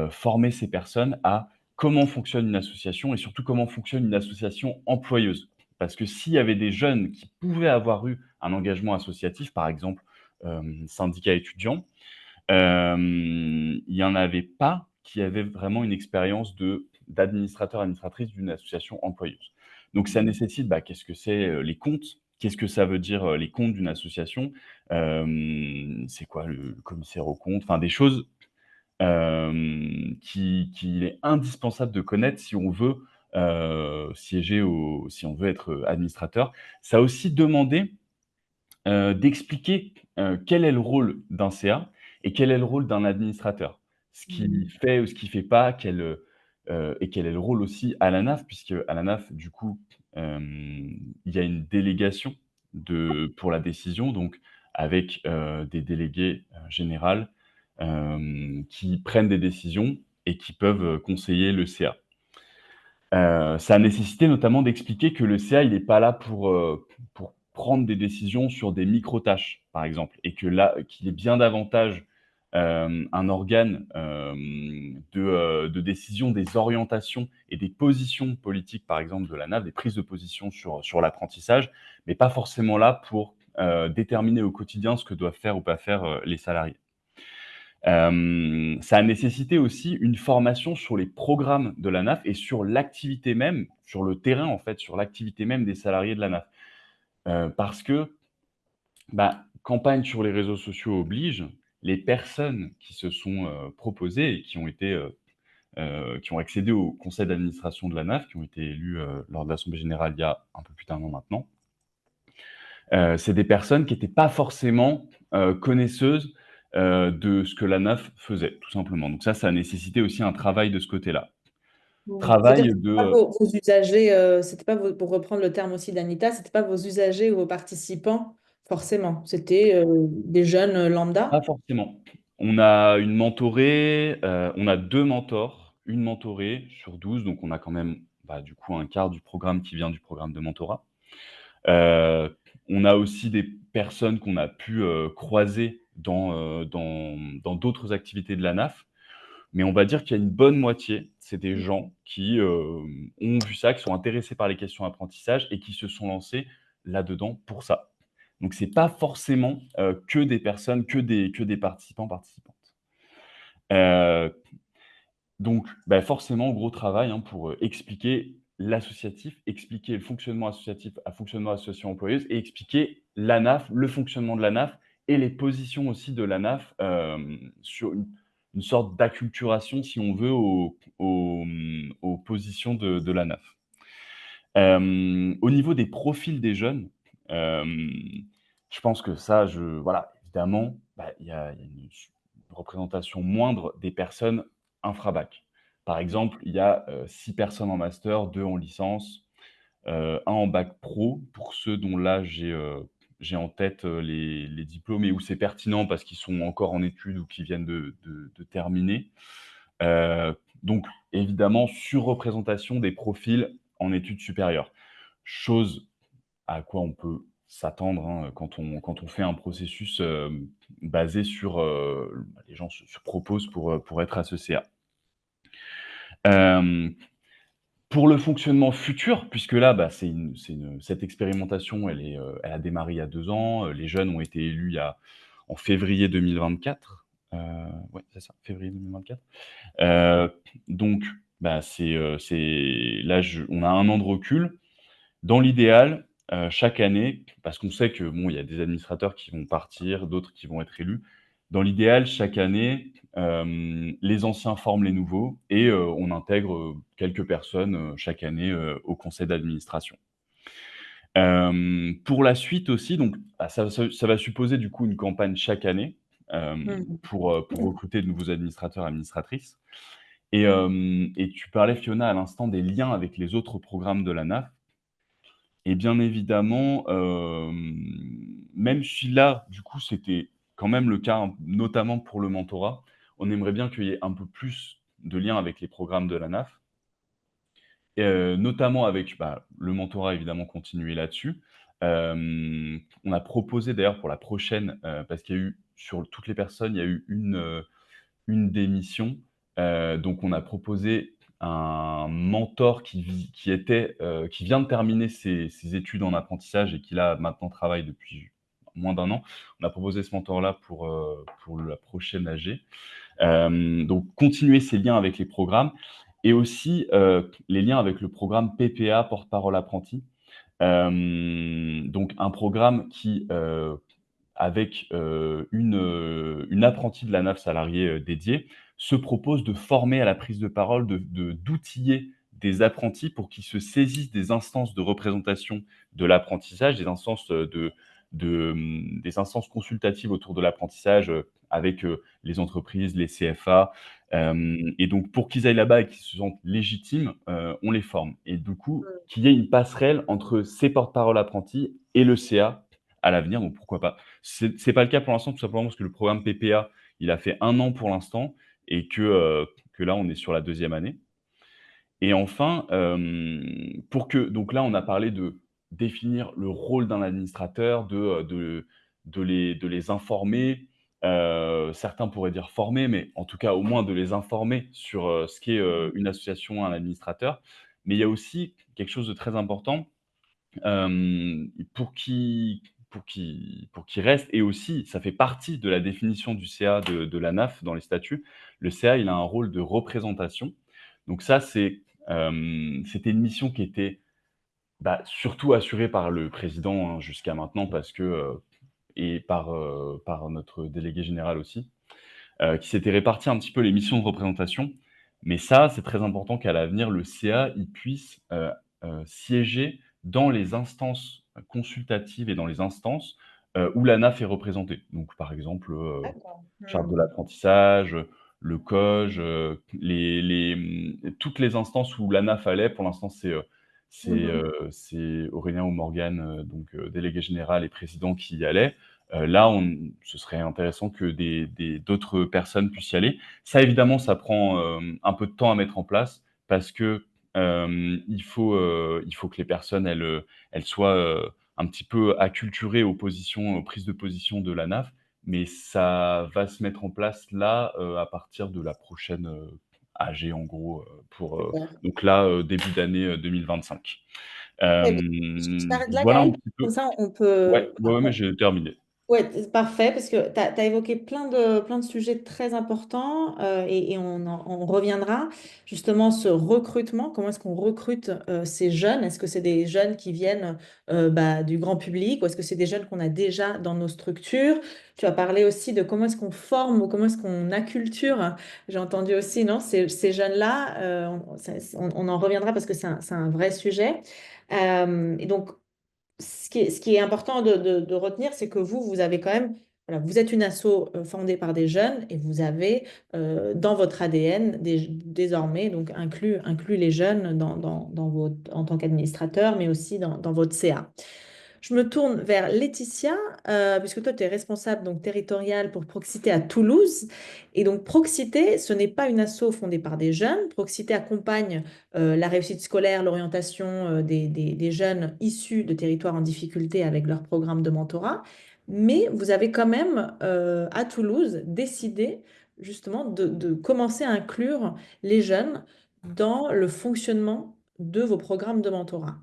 former ces personnes à comment fonctionne une association et surtout comment fonctionne une association employeuse. Parce que s'il y avait des jeunes qui pouvaient avoir eu un engagement associatif, par exemple, syndicat étudiant, il y en avait pas qui avaient vraiment une expérience d'administrateur, administratrice d'une association employeuse. Donc ça nécessite, qu'est-ce que c'est, les comptes? Qu'est-ce que ça veut dire, les comptes d'une association? C'est quoi le commissaire aux comptes? Enfin des choses, qu'il est indispensable de connaître si on veut, si on veut être, administrateur. Ça a aussi demandé d'expliquer, quel est le rôle d'un CA et quel est le rôle d'un administrateur. Ce qu'il fait ou ce qu'il fait pas, et quel est le rôle aussi à la NAF, puisque à la NAF, du coup, il y a une délégation pour la décision, donc avec, des délégués, générales, qui prennent des décisions et qui peuvent, conseiller le CA. Ça a nécessité notamment d'expliquer que le CA, il n'est pas là pour prendre des décisions sur des micro-tâches, par exemple, et que là qu'il est bien davantage, un organe, de décision des orientations et des positions politiques, par exemple, de la NAF, des prises de position sur l'apprentissage, mais pas forcément là pour, déterminer au quotidien ce que doivent faire ou pas faire, les salariés. Ça a nécessité aussi une formation sur les programmes de la NAF et sur l'activité même, sur le terrain en fait, sur l'activité même des salariés de la NAF. Parce que, campagne sur les réseaux sociaux oblige, les personnes qui se sont, proposées et qui ont accédé au conseil d'administration de la NAF, qui ont été élues, lors de l'assemblée générale il y a un peu plus d'1 an maintenant, c'est des personnes qui étaient pas forcément, connaisseuses, de ce que la NAF faisait, tout simplement. Donc ça a nécessité aussi un travail de ce côté-là. C'est-à-dire Travail que c'était pas de vos usagers, c'était pas pour reprendre le terme aussi d'Anita, c'était pas vos usagers ou vos participants, forcément. C'était des jeunes Pas lambda. forcément. On a une mentorée, on a 2 mentors, une mentorée sur 12, donc on a quand même, du coup, un quart du programme qui vient du programme de mentorat. On a aussi des personnes qu'on a pu, croiser dans d'autres activités de la NAF. Mais on va dire qu'il y a une bonne moitié, c'est des gens qui, ont vu ça, qui sont intéressés par les questions apprentissage et qui se sont lancés là-dedans pour ça. Donc c'est pas forcément, que des personnes, que des participants, participantes. Heu, donc forcément gros travail, hein, pour, expliquer l'associatif, expliquer le fonctionnement associatif à fonctionnement association employeuse et expliquer la NAF, le fonctionnement de la NAF et les positions aussi de la NAF, sur une sorte d'acculturation, si on veut, aux positions de la NAF. Au niveau des profils des jeunes, hem, je pense que ça, voilà, évidemment, il y a une représentation moindre des personnes infra-bac. Par exemple, il y a, 6 personnes en master, 2 en licence, 1 en bac pro, pour ceux dont là j'ai en tête, les diplômes et où c'est pertinent parce qu'ils sont encore en études ou qui viennent de terminer. Donc évidemment, surreprésentation des profils en études supérieures. Chose à quoi on peut s'attendre, hein, quand on fait un processus, basé sur, les gens se proposent pour être associés. Hem, pour le fonctionnement futur, puisque là, cette expérimentation, elle a démarré il y a 2 ans, les jeunes ont été élus en février 2024. Ouais, c'est ça, février 2024. Heu, donc c'est là, on a 1 an de recul. Dans l'idéal, chaque année, parce qu'on sait que bon, il y a des administrateurs qui vont partir, d'autres qui vont être élus. dans l'idéal, chaque année, les anciens forment les nouveaux et on intègre quelques personnes chaque année au conseil d'administration. Pour la suite aussi, donc ça va supposer du coup une campagne chaque année pour recruter de nouveaux administrateurs et administratrices. Et tu parlais, Fiona, à l'instant des liens avec les autres programmes de la NAF. Et bien évidemment, même si là, du coup, c'était quand même le cas, notamment pour le mentorat, on aimerait bien qu'il y ait un peu plus de liens avec les programmes de la NAF, notamment avec le mentorat, évidemment, continuer là-dessus. On a proposé d'ailleurs pour la prochaine, parce qu'il y a eu, sur toutes les personnes, il y a eu une démission. Donc on a proposé un mentor qui vient de terminer ses études en apprentissage et qui là maintenant travaille depuis moins d'1 an. On a proposé ce mentor-là pour la prochaine AG. Donc continuer ces liens avec les programmes et aussi les liens avec le programme PPA, porte-parole apprenti. Donc un programme qui, avec une apprentie de la NAF salariée dédiée, se propose de former à la prise de parole, d'outiller des apprentis pour qu'ils se saisissent des instances de représentation de l'apprentissage, des instances consultatives autour de l'apprentissage avec les entreprises, les CFA. Et donc, pour qu'ils aillent là-bas et qu'ils se sentent légitimes, on les forme. Et du coup, qu'il y ait une passerelle entre ces porte-parole apprentis et le CA à l'avenir, donc pourquoi pas. C'est pas le cas pour l'instant, tout simplement parce que le programme PPA, il a fait 1 an pour l'instant et que là, on est sur la 2e année. Et enfin, donc là, on a parlé de définir le rôle d'un administrateur, de les informer, certains pourraient dire former, mais en tout cas, au moins de les informer sur, ce qu'est, une association, un administrateur. Mais il y a aussi quelque chose de très important, pour qu'il reste et aussi ça fait partie de la définition du CA de la NAF dans les statuts. Le CA, il a un rôle de représentation. Donc ça, c'était une mission qui était, surtout assurée par le président, hein, jusqu'à maintenant parce que, et par notre délégué général aussi, qui s'était réparti un petit peu les missions de représentation. Mais ça, c'est très important qu'à l'avenir, le CA, il puisse, siéger dans les instances consultatives et dans les instances, où la NAF est représentée. Donc par exemple, D'accord. charte de l'apprentissage, le COJ, toutes les instances où la NAF allait. Pour l'instant, c'est Aurélien ou Morgane, donc délégué général et président qui y allait. Là, ce serait intéressant que d'autres personnes puissent y aller. Ça, évidemment, ça prend un peu de temps à mettre en place parce que il faut que les personnes, elles soient un petit peu acculturées aux prises de position de la NAF. Mais ça va se mettre en place là, à partir de la prochaine AG, en gros, Super. donc là, début d'année 2025. Eh ben, je t'arrête là, Voilà un Gaël. petit Comme peu. ça, on Ouais, peut. ouais, ouais, mais j'ai terminé. Ouais, parfait, parce que tu as évoqué plein de sujets très importants et on reviendra justement ce recrutement. Comment est-ce qu'on recrute ces jeunes? Est-ce que c'est des jeunes qui viennent du grand public ou est-ce que c'est des jeunes qu'on a déjà dans nos structures? Tu as parlé aussi de comment est-ce qu'on forme ou comment est-ce qu'on acculture. J'ai entendu aussi, non, ces jeunes-là, on en reviendra parce que c'est un vrai sujet. Et donc, ce qui est important de retenir, c'est que vous avez quand même, voilà, vous êtes une asso fondée par des jeunes et vous avez dans votre ADN désormais donc inclus les jeunes en tant qu'administrateur, mais aussi dans votre CA. Je me tourne vers Laetitia, puisque toi, tu es responsable donc, territoriale pour Proxité à Toulouse. Et donc, Proxité, ce n'est pas une asso fondée par des jeunes. Proxité accompagne la réussite scolaire, l'orientation des jeunes issus de territoires en difficulté avec leur programme de mentorat. Mais vous avez quand même, à Toulouse, décidé justement de commencer à inclure les jeunes dans le fonctionnement de vos programmes de mentorat.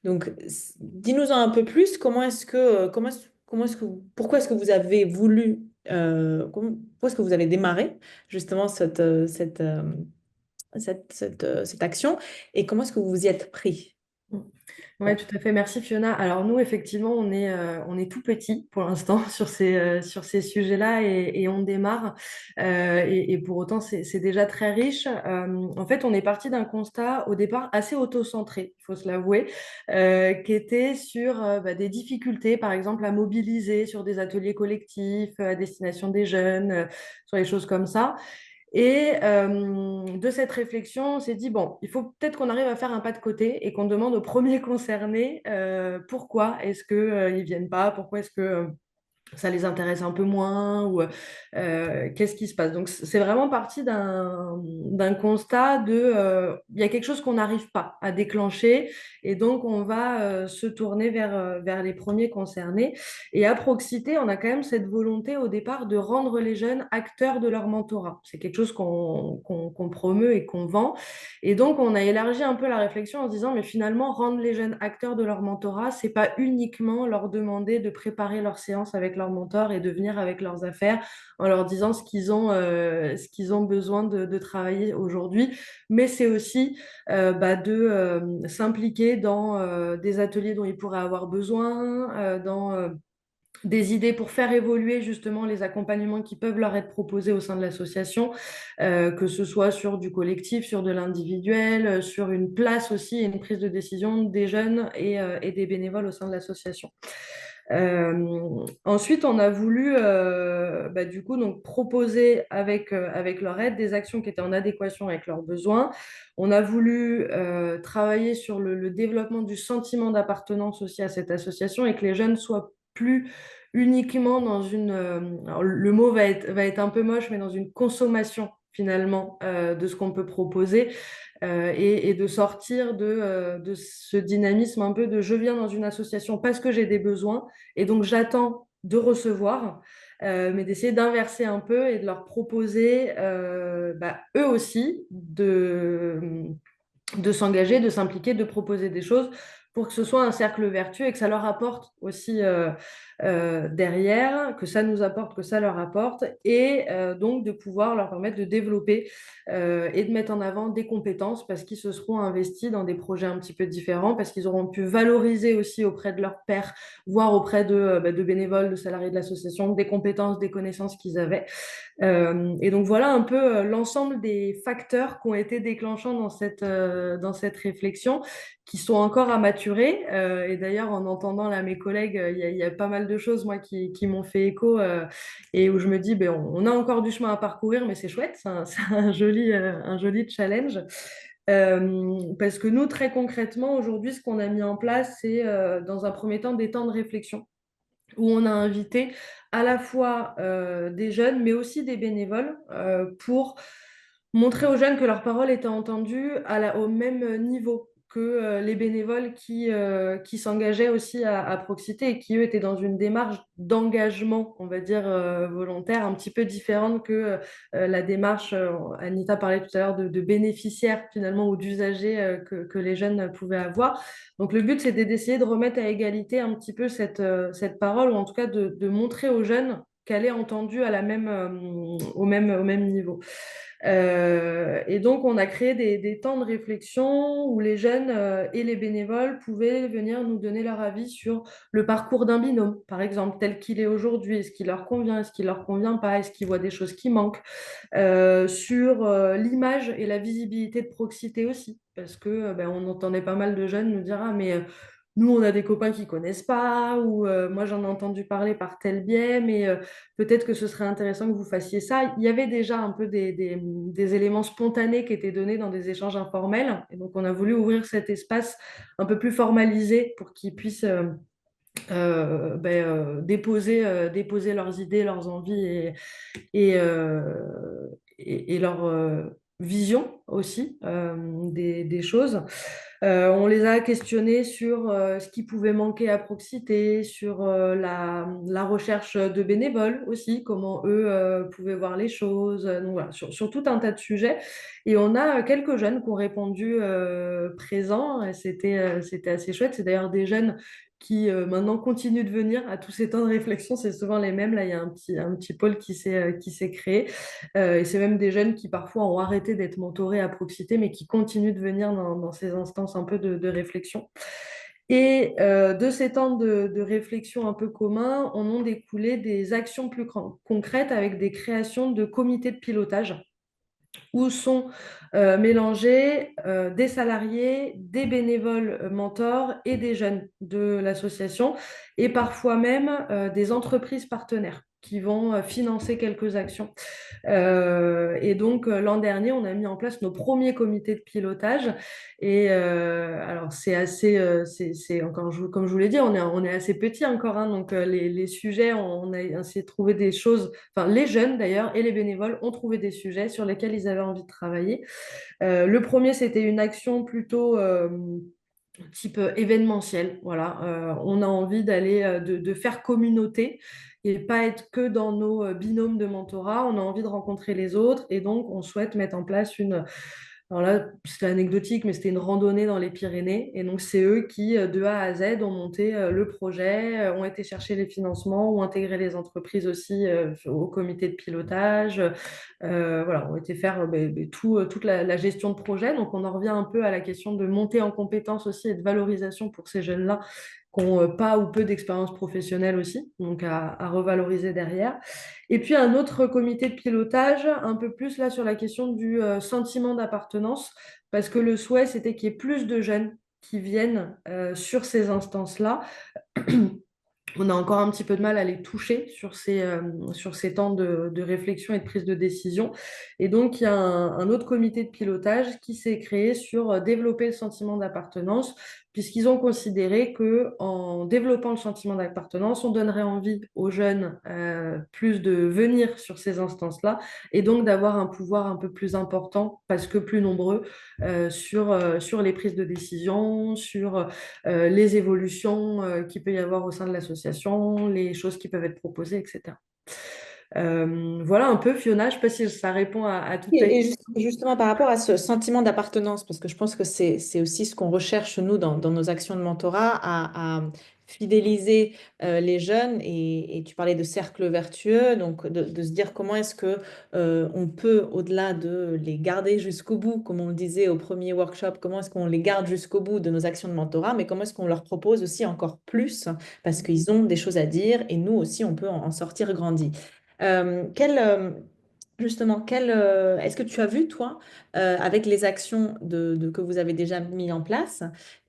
Donc, dis-nous-en un peu plus. Pourquoi est-ce que vous avez voulu, pourquoi est-ce que vous avez démarré justement cette action et comment est-ce que vous vous y êtes pris? Ouais, tout à fait. Merci Fiona. Alors nous, effectivement, on est tout petit pour l'instant sur ces sujets-là et on démarre. Et pour autant, c'est déjà très riche. En fait, on est parti d'un constat au départ assez auto-centré, il faut se l'avouer, qui était sur des difficultés, par exemple, à mobiliser sur des ateliers collectifs à destination des jeunes, sur les choses comme ça. Et de cette réflexion, on s'est dit, bon, il faut peut-être qu'on arrive à faire un pas de côté et qu'on demande aux premiers concernés pourquoi est-ce qu'ils ne viennent pas, pourquoi est-ce que ça les intéresse un peu moins ou qu'est-ce qui se passe. Donc, c'est vraiment parti d'un constat de il y a quelque chose qu'on n'arrive pas à déclencher et donc on va se tourner vers les premiers concernés. Et à Proxité, on a quand même cette volonté au départ de rendre les jeunes acteurs de leur mentorat. C'est quelque chose qu'on promeut et qu'on vend. Et donc, on a élargi un peu la réflexion en se disant, mais finalement, rendre les jeunes acteurs de leur mentorat, c'est pas uniquement leur demander de préparer leur séance avec leur mentor et de venir avec leurs affaires en leur disant ce qu'ils ont besoin de travailler aujourd'hui, mais c'est aussi de s'impliquer dans des ateliers dont ils pourraient avoir besoin, dans des idées pour faire évoluer justement les accompagnements qui peuvent leur être proposés au sein de l'association, que ce soit sur du collectif, sur de l'individuel, sur une place aussi et une prise de décision des jeunes et des bénévoles au sein de l'association. Ensuite, on a voulu du coup donc proposer avec leur aide des actions qui étaient en adéquation avec leurs besoins. On a voulu travailler sur le développement du sentiment d'appartenance aussi à cette association et que les jeunes soient plus uniquement dans une... alors, le mot va être un peu moche, mais dans une consommation finalement de ce qu'on peut proposer et de sortir de ce dynamisme un peu de je viens dans une association parce que j'ai des besoins et donc j'attends de recevoir, mais d'essayer d'inverser un peu et de leur proposer eux aussi de s'engager, de s'impliquer, de proposer des choses pour que ce soit un cercle vertueux et que ça leur apporte aussi derrière, que ça nous apporte, que ça leur apporte, et donc de pouvoir leur permettre de développer et de mettre en avant des compétences parce qu'ils se seront investis dans des projets un petit peu différents, parce qu'ils auront pu valoriser aussi auprès de leurs pairs, voire auprès de bénévoles, de salariés de l'association, des compétences, des connaissances qu'ils avaient. Et donc voilà un peu l'ensemble des facteurs qui ont été déclenchants dans cette réflexion, qui sont encore à maturer. Et d'ailleurs, en entendant là mes collègues, il y a pas mal de choses moi qui m'ont fait écho et où je me dis, ben, on a encore du chemin à parcourir, mais c'est chouette, c'est un joli challenge. Parce que nous, très concrètement, aujourd'hui, ce qu'on a mis en place, c'est dans un premier temps des temps de réflexion où on a invité à la fois des jeunes, mais aussi des bénévoles, pour montrer aux jeunes que leur parole était entendue au même niveau que les bénévoles qui s'engageaient aussi à Proxité et qui, eux, étaient dans une démarche d'engagement, on va dire, volontaire, un petit peu différente que la démarche, Anita parlait tout à l'heure, de bénéficiaires finalement ou d'usagers que les jeunes pouvaient avoir. Donc le but, c'était d'essayer de remettre à égalité un petit peu cette parole, ou en tout cas de montrer aux jeunes qu'elle est entendue à au même niveau. Et donc, on a créé des temps de réflexion où les jeunes et les bénévoles pouvaient venir nous donner leur avis sur le parcours d'un binôme, par exemple, tel qu'il est aujourd'hui. Est-ce qu'il leur convient? Est-ce qu'il leur convient pas? Est-ce qu'ils voient des choses qui manquent? Sur l'image et la visibilité de Proxité aussi, parce que on entendait pas mal de jeunes nous dire ah mais nous on a des copains qui connaissent pas ou moi j'en ai entendu parler par tel biais, mais peut-être que ce serait intéressant que vous fassiez ça. Il y avait déjà un peu des éléments spontanés qui étaient donnés dans des échanges informels, et donc on a voulu ouvrir cet espace un peu plus formalisé pour qu'ils puissent déposer leurs idées, leurs envies et leur vision aussi des choses. On les a questionnés sur ce qui pouvait manquer à Proxité, sur la recherche de bénévoles aussi, comment eux pouvaient voir les choses, donc voilà, sur tout un tas de sujets. Et on a quelques jeunes qui ont répondu présents, et c'était assez chouette. C'est d'ailleurs des jeunes qui maintenant continuent de venir à tous ces temps de réflexion. C'est souvent les mêmes. Là, il y a un petit pôle qui s'est créé. Et c'est même des jeunes qui parfois ont arrêté d'être mentorés à proximité, mais qui continuent de venir dans ces instances un peu de réflexion. Et de ces temps de réflexion un peu communs, on a découlé des actions plus concrètes avec des créations de comités de pilotage où sont mélangés des salariés, des bénévoles mentors et des jeunes de l'association, et parfois même des entreprises partenaires qui vont financer quelques actions. Et donc, l'an dernier, on a mis en place nos premiers comités de pilotage. Et alors, c'est assez, c'est encore, comme je vous l'ai dit, on est assez petit encore, hein, donc les sujets, on a essayé de trouver des choses, enfin, les jeunes d'ailleurs et les bénévoles ont trouvé des sujets sur lesquels ils avaient envie de travailler. Le premier, c'était une action plutôt type événementiel. Voilà, on a envie d'aller, de faire communauté et pas être que dans nos binômes de mentorat. On a envie de rencontrer les autres et donc on souhaite mettre en place une. Alors là, c'était anecdotique, mais c'était une randonnée dans les Pyrénées. Et donc, c'est eux qui, de A à Z, ont monté le projet, ont été chercher les financements, ont intégré les entreprises aussi au comité de pilotage. Voilà, ont été faire toute la gestion de projet. Donc, on en revient un peu à la question de monter en compétences aussi et de valorisation pour ces jeunes-là qui n'ont pas ou peu d'expérience professionnelle aussi, donc à revaloriser derrière. Et puis un autre comité de pilotage, un peu plus là sur la question du sentiment d'appartenance, parce que le souhait, c'était qu'il y ait plus de jeunes qui viennent sur ces instances-là. On a encore un petit peu de mal à les toucher sur ces temps de réflexion et de prise de décision. Et donc, il y a un autre comité de pilotage qui s'est créé sur développer le sentiment d'appartenance, puisqu'ils ont considéré qu'en développant le sentiment d'appartenance, on donnerait envie aux jeunes plus de venir sur ces instances-là et donc d'avoir un pouvoir un peu plus important, parce que plus nombreux, sur les prises de décision, sur les évolutions qu'il peut y avoir au sein de l'association, les choses qui peuvent être proposées, etc. Voilà un peu, Fiona, je ne sais pas si ça répond à toutes tes Et questions. justement, par rapport à ce sentiment d'appartenance, parce que je pense que c'est aussi ce qu'on recherche, nous, dans nos actions de mentorat, à fidéliser les jeunes. Et tu parlais de cercle vertueux, donc de se dire comment est-ce que on peut, au-delà de les garder jusqu'au bout, comme on le disait au premier workshop, comment est-ce qu'on les garde jusqu'au bout de nos actions de mentorat, mais comment est-ce qu'on leur propose aussi encore plus, parce qu'ils ont des choses à dire et nous aussi, on peut en sortir grandi. Justement, est-ce que tu as vu, toi, avec les actions que vous avez déjà mis en place,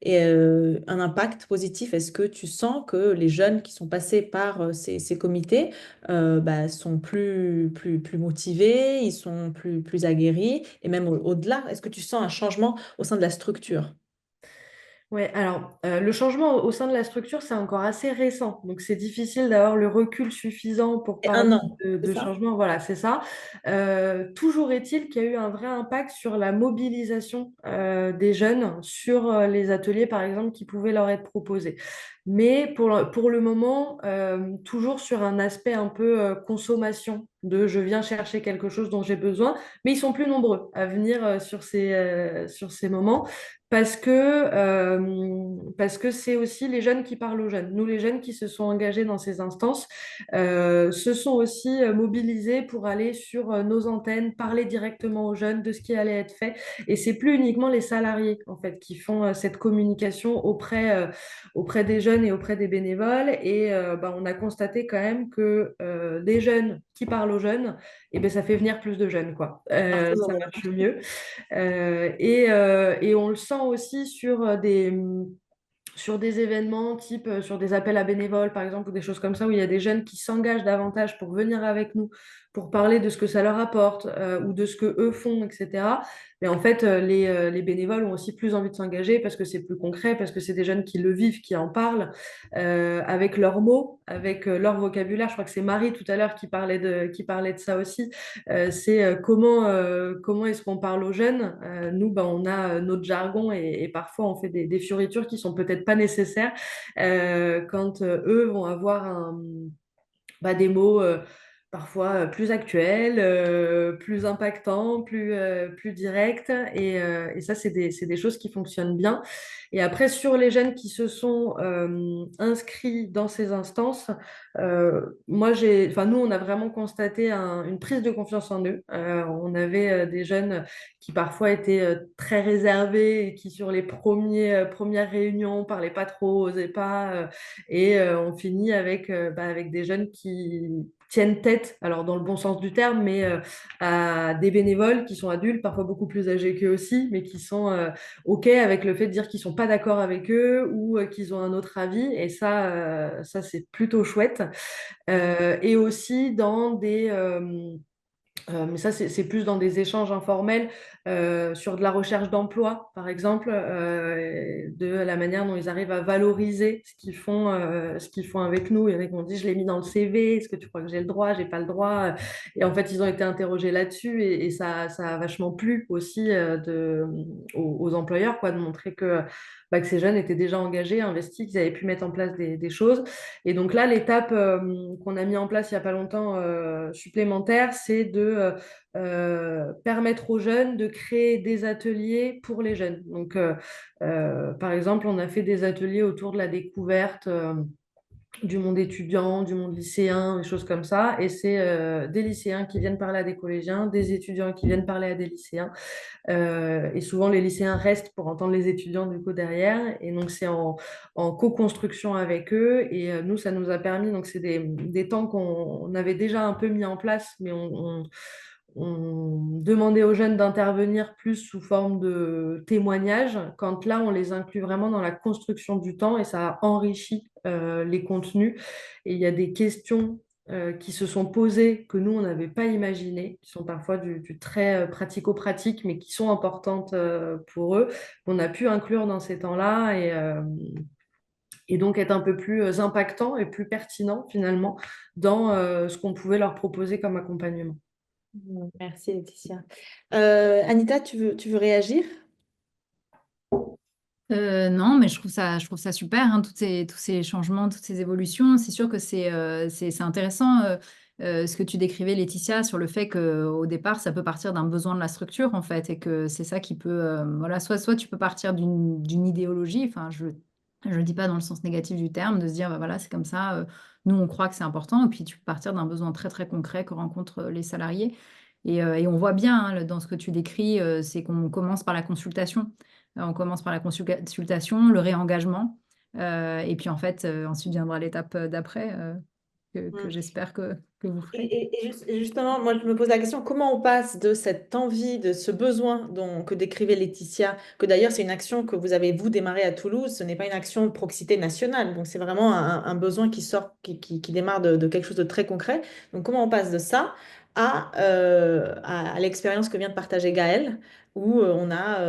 un impact positif? Est-ce que tu sens que les jeunes qui sont passés par ces comités sont plus motivés, ils sont plus aguerris, et même au-delà, est-ce que tu sens un changement au sein de la structure? Ouais, alors le changement au sein de la structure, c'est encore assez récent. Donc c'est difficile d'avoir le recul suffisant pour Et parler un an, c'est de ça? changement. Voilà, c'est ça. Toujours est-il qu'il y a eu un vrai impact sur la mobilisation des jeunes sur les ateliers, par exemple, qui pouvaient leur être proposés. Mais pour le moment, toujours sur un aspect un peu consommation, de je viens chercher quelque chose dont j'ai besoin, mais ils sont plus nombreux à venir sur ces moments. Parce que c'est aussi les jeunes qui parlent aux jeunes. Nous, les jeunes qui se sont engagés dans ces instances, se sont aussi mobilisés pour aller sur nos antennes, parler directement aux jeunes de ce qui allait être fait. Et c'est plus uniquement les salariés, en fait, qui font cette communication auprès des jeunes et auprès des bénévoles. Et on a constaté quand même que des jeunes qui parlent aux jeunes, et ben, ça fait venir plus de jeunes, quoi. Ça marche mieux. Et on le sent aussi sur des événements type sur des appels à bénévoles, par exemple, ou des choses comme ça, où il y a des jeunes qui s'engagent davantage pour venir avec nous, pour parler de ce que ça leur apporte ou de ce que eux font, etc. Mais en fait, les bénévoles ont aussi plus envie de s'engager parce que c'est plus concret, parce que c'est des jeunes qui le vivent, qui en parlent avec leurs mots, avec leur vocabulaire. Je crois que c'est Marie tout à l'heure qui parlait de ça aussi. C'est comment est-ce qu'on parle aux jeunes. Nous, on a notre jargon et parfois on fait des fioritures qui sont peut-être pas nécessaires quand eux vont avoir des mots parfois plus actuel, plus impactant, plus direct. Et ça, c'est des choses qui fonctionnent bien. Et après, sur les jeunes qui se sont inscrits dans ces instances, nous, on a vraiment constaté une prise de confiance en eux. On avait des jeunes qui parfois étaient très réservés et qui, sur les premières réunions, parlaient pas trop, osaient pas. On finit avec des jeunes qui tiennent tête, alors dans le bon sens du terme, mais à des bénévoles qui sont adultes, parfois beaucoup plus âgés qu'eux aussi, mais qui sont OK avec le fait de dire qu'ils sont pas d'accord avec eux ou qu'ils ont un autre avis. Et ça c'est plutôt chouette. Et aussi dans mais ça, c'est plus dans des échanges informels sur de la recherche d'emploi, par exemple, de la manière dont ils arrivent à valoriser ce qu'ils font avec nous. Il y en a qui m'ont dit, je l'ai mis dans le CV, est-ce que tu crois que j'ai le droit, j'ai pas le droit? Et en fait, ils ont été interrogés là-dessus et ça a vachement plu aussi aux employeurs, quoi, de montrer que ces jeunes étaient déjà engagés, investis, qu'ils avaient pu mettre en place des choses. Et donc là, l'étape qu'on a mis en place il n'y a pas longtemps supplémentaire, c'est de permettre aux jeunes de créer des ateliers pour les jeunes. Donc, par exemple, on a fait des ateliers autour de la découverte du monde étudiant, du monde lycéen, des choses comme ça. Et c'est des lycéens qui viennent parler à des collégiens, des étudiants qui viennent parler à des lycéens. Et souvent, les lycéens restent pour entendre les étudiants du coup derrière. Et donc, c'est en co-construction avec eux. Et nous, ça nous a permis, donc c'est des temps qu'on avait déjà un peu mis en place, mais on demandait aux jeunes d'intervenir plus sous forme de témoignages, quand là, on les inclut vraiment dans la construction du temps et ça a enrichi les contenus. Et il y a des questions qui se sont posées que nous, on n'avait pas imaginées, qui sont parfois du très pratico-pratique, mais qui sont importantes pour eux, qu'on a pu inclure dans ces temps-là et donc être un peu plus impactant et plus pertinent finalement dans ce qu'on pouvait leur proposer comme accompagnement. Merci Laetitia. Anita, tu veux réagir? Non, mais je trouve ça super, hein, tous ces changements, toutes ces évolutions. C'est sûr que c'est intéressant ce que tu décrivais, Laetitia, sur le fait qu'au départ, ça peut partir d'un besoin de la structure, en fait, et que c'est ça qui peut, voilà, soit tu peux partir d'une idéologie, enfin, je le dis pas dans le sens négatif du terme, de se dire, bah, voilà, c'est comme ça, nous, on croit que c'est important, et puis tu peux partir d'un besoin très, très concret que rencontrent les salariés. Et on voit bien hein, dans ce que tu décris, c'est qu'on commence par la consultation. On commence par la consultation, le réengagement, et puis en fait, ensuite viendra l'étape d'après, que j'espère que vous ferez. Et justement, moi, je me pose la question, comment on passe de cette envie, de ce besoin que décrivait Laetitia, que d'ailleurs, c'est une action que vous avez, vous, démarré à Toulouse, ce n'est pas une action de proximité nationale, donc c'est vraiment un besoin qui sort, qui démarre de quelque chose de très concret. Donc, comment on passe de ça à l'expérience que vient de partager Gaëlle, où on a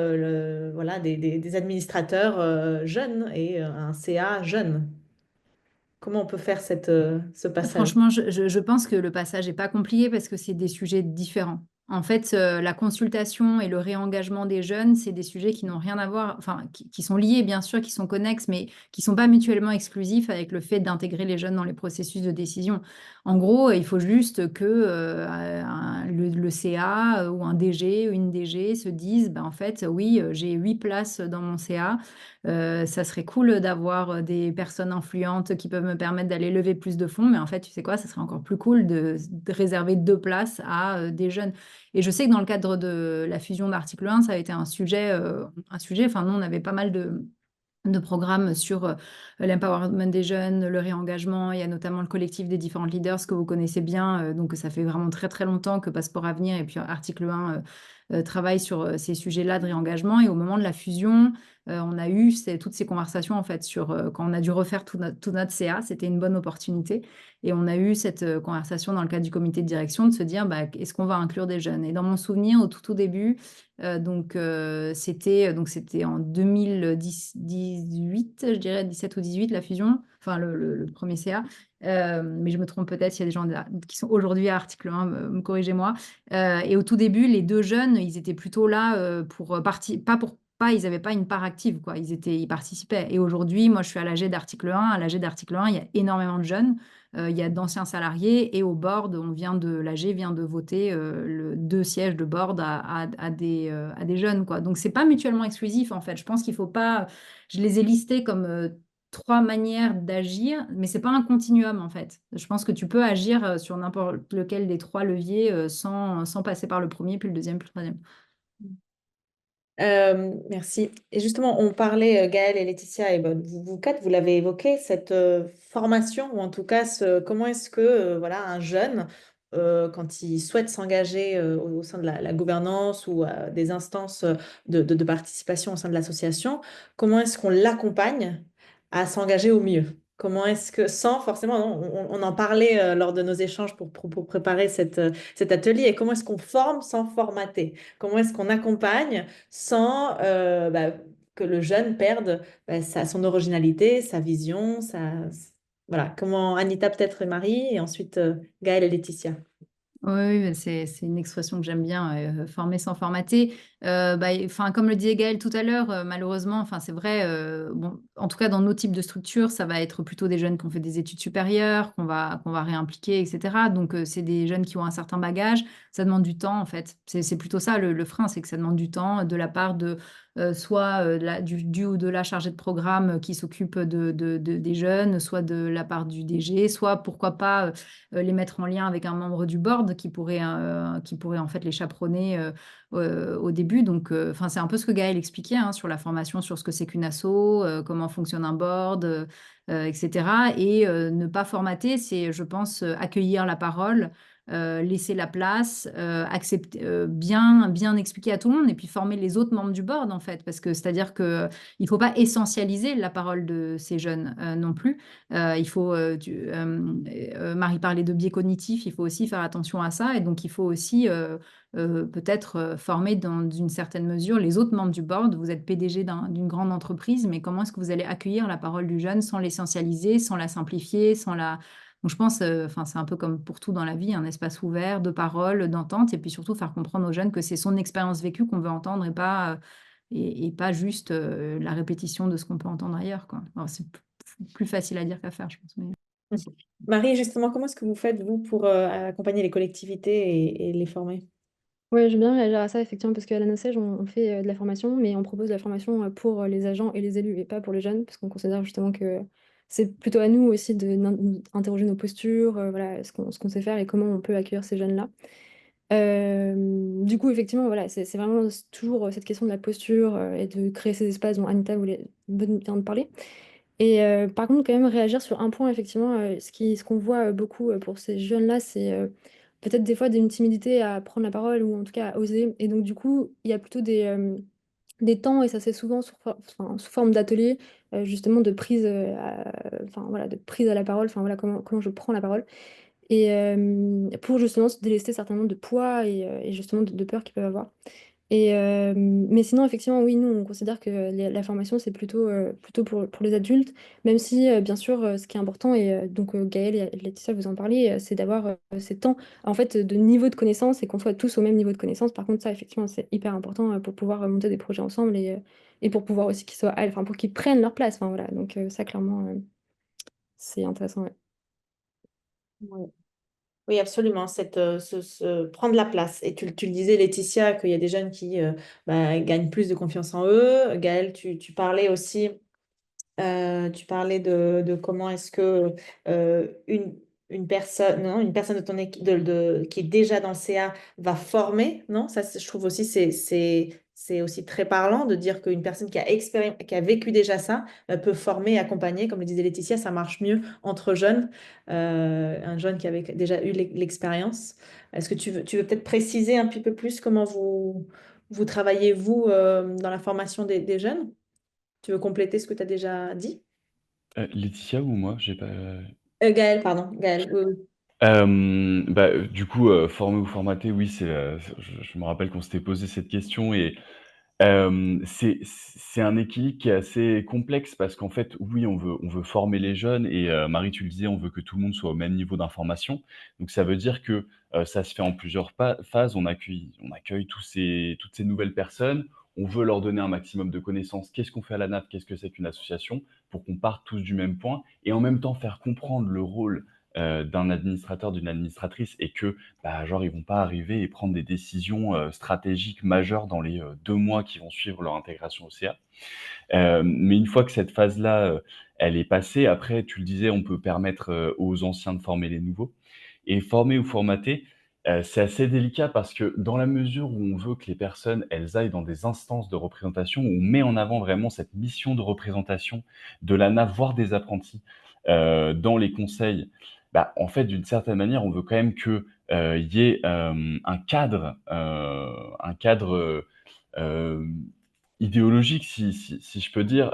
voilà, des administrateurs jeunes et un CA jeune. Comment on peut faire ce passage? Franchement, je pense que le passage n'est pas compliqué parce que c'est des sujets différents. En fait, la consultation et le réengagement des jeunes, c'est des sujets qui n'ont rien à voir, enfin, qui sont liés, bien sûr, qui sont connexes, mais qui ne sont pas mutuellement exclusifs avec le fait d'intégrer les jeunes dans les processus de décision. En gros, il faut juste que le CA ou un DG ou une DG se disent, ben, en fait, oui, j'ai 8 places dans mon CA. Ça serait cool d'avoir des personnes influentes qui peuvent me permettre d'aller lever plus de fonds, mais en fait, tu sais quoi, ça serait encore plus cool de réserver 2 places à des jeunes. Et je sais que dans le cadre de la fusion d'article 1, ça a été un sujet, enfin, nous, on avait pas mal de programmes sur l'empowerment des jeunes, le réengagement. Il y a notamment le collectif des différents leaders que vous connaissez bien. Donc, ça fait vraiment très, très longtemps que Passeport Avenir et puis Article 1 travaillent sur ces sujets-là de réengagement. Et au moment de la fusion, on a eu toutes ces conversations, en fait, sur quand on a dû refaire tout notre CA. C'était une bonne opportunité. Et on a eu cette conversation dans le cadre du comité de direction de se dire, bah, est-ce qu'on va inclure des jeunes? Et dans mon souvenir, au tout début, c'était en 2018, je dirais 17 ou 18, la fusion, enfin le premier CA. Mais je me trompe peut-être, il y a des gens qui sont aujourd'hui à article 1, corrigez-moi. Et au tout début, les 2 jeunes, ils étaient plutôt là pour pas ils n'avaient pas une part active, quoi. Ils participaient. Et aujourd'hui, moi, je suis à l'AG d'article 1. À l'AG d'article 1, il y a énormément de jeunes. Il y a d'anciens salariés et au board, l'AG vient de voter 2 sièges de board à des jeunes, quoi. Donc, c'est pas mutuellement exclusif, en fait. Je pense qu'il faut pas. Je les ai listés comme 3 manières d'agir, mais c'est pas un continuum, en fait. Je pense que tu peux agir sur n'importe lequel des 3 leviers sans passer par le premier, puis le deuxième, puis le troisième. Merci. Et justement, on parlait, Gaëlle et Laetitia, et ben, vous quatre, vous l'avez évoqué, cette formation, ou en tout cas, comment est-ce que voilà, un jeune, quand il souhaite s'engager au sein de la gouvernance ou des instances de participation au sein de l'association, comment est-ce qu'on l'accompagne à s'engager au mieux? Comment est-ce que, sans forcément, on en parlait lors de nos échanges pour préparer cet atelier, et comment est-ce qu'on forme sans formater? Comment est-ce qu'on accompagne sans que le jeune perde son originalité, sa vision, voilà. Comment Anita peut-être et Marie, et ensuite Gaëlle et Laetitia. Oui, c'est une expression que j'aime bien, former sans formater. Comme le disait Gaël tout à l'heure, malheureusement, c'est vrai, bon, en tout cas dans nos types de structures, ça va être plutôt des jeunes qui ont fait des études supérieures, qu'on va réimpliquer, etc. Donc, c'est des jeunes qui ont un certain bagage. Ça demande du temps, en fait. C'est plutôt ça le frein, c'est que ça demande du temps de la part de soit du ou de la chargée de programme qui s'occupe des jeunes, soit de la part du DG, soit pourquoi pas les mettre en lien avec un membre du board qui pourrait en fait les chaperonner au début. Donc, c'est un peu ce que Gaël expliquait sur la formation sur ce que c'est qu'une asso, comment fonctionne un board, etc. Et ne pas formater, c'est, je pense, accueillir la parole, laisser la place, accepter, bien expliquer à tout le monde et puis former les autres membres du board, en fait. Parce que c'est-à-dire qu'il ne faut pas essentialiser la parole de ces jeunes non plus. Il faut, Marie parlait de biais cognitifs, il faut aussi faire attention à ça. Et donc, il faut aussi peut-être former dans une certaine mesure les autres membres du board. Vous êtes PDG d'une grande entreprise, mais comment est-ce que vous allez accueillir la parole du jeune sans l'essentialiser, sans la simplifier, sans la... Donc, je pense, c'est un peu comme pour tout dans la vie, un espace ouvert de parole, d'entente, et puis surtout faire comprendre aux jeunes que c'est son expérience vécue qu'on veut entendre et pas juste la répétition de ce qu'on peut entendre ailleurs, quoi. Alors, c'est plus facile à dire qu'à faire, je pense. Marie, justement, comment est-ce que vous faites, vous, pour accompagner les collectivités et les former? Oui, je veux bien réagir à ça, effectivement, parce qu'à la NOCEJ, on fait de la formation, mais on propose de la formation pour les agents et les élus, et pas pour les jeunes, parce qu'on considère justement que c'est plutôt à nous aussi d'interroger nos postures, voilà, ce qu'on sait faire et comment on peut accueillir ces jeunes-là. Du coup, effectivement, voilà, c'est vraiment toujours cette question de la posture et de créer ces espaces dont Anita vient de parler. Et par contre, quand même, réagir sur un point, effectivement, ce qu'on voit beaucoup pour ces jeunes-là, c'est peut-être des fois une timidité à prendre la parole ou en tout cas à oser. Et donc, du coup, il y a plutôt des temps, et ça c'est souvent sous forme d'ateliers, justement de prise, voilà, de prise à la parole, enfin voilà, comment je prends la parole. Et pour justement se délester certainement de poids et justement de peur qu'ils peuvent avoir. Mais sinon, effectivement, oui, nous, on considère que la formation, c'est plutôt pour les adultes, même si, bien sûr, ce qui est important, et donc Gaëlle et Laetitia, vous en parlez, c'est d'avoir ces temps, en fait, de niveau de connaissance et qu'on soit tous au même niveau de connaissance. Par contre, ça, effectivement, c'est hyper important pour pouvoir monter des projets ensemble et pour pouvoir aussi qu'ils soient, enfin, pour qu'ils prennent leur place. Enfin, voilà, donc ça, clairement, c'est intéressant. Ouais. Ouais. Oui, absolument. Prendre la place. Et tu le disais, Laetitia, qu'il y a des jeunes qui gagnent plus de confiance en eux. Gaëlle, tu parlais aussi. Tu parlais de comment est-ce que une personne, non, une personne de ton équipe qui est déjà dans le CA va former, non? Ça, je trouve aussi c'est aussi très parlant de dire qu'une personne qui a vécu déjà ça peut former, accompagner, comme le disait Laetitia, ça marche mieux entre jeunes, un jeune qui avait déjà eu l'expérience. Est-ce que tu veux peut-être préciser un petit peu plus comment vous travaillez, vous, dans la formation des jeunes? Tu veux compléter ce que tu as déjà dit? Laetitia ou moi? J'ai pas. Gaël, pardon. Gaël, oui, oui. Du coup, former ou formater, oui, je me rappelle qu'on s'était posé cette question et c'est un équilibre qui est assez complexe parce qu'en fait, oui, on veut former les jeunes et Marie, tu le disais, on veut que tout le monde soit au même niveau d'information. Donc ça veut dire que, ça se fait en plusieurs phases. On accueille toutes ces nouvelles personnes. on veut leur donner un maximum de connaissances. Qu'est-ce qu'on fait à la NAF? Qu'est-ce que c'est qu'une association? Pour qu'on parte tous du même point et en même temps faire comprendre le rôle d'un administrateur, d'une administratrice et que, bah, genre, ils vont pas arriver et prendre des décisions stratégiques majeures dans les 2 mois qui vont suivre leur intégration au CA. Mais une fois que cette phase-là, elle est passée, après, tu le disais, on peut permettre aux anciens de former les nouveaux. Et former ou formater, c'est assez délicat parce que dans la mesure où on veut que les personnes, elles aillent dans des instances de représentation, où on met en avant vraiment cette mission de représentation de l'ANA, voire des apprentis, dans les conseils, bah, en fait, d'une certaine manière, on veut quand même que, y ait, un cadre, idéologique, si je peux dire,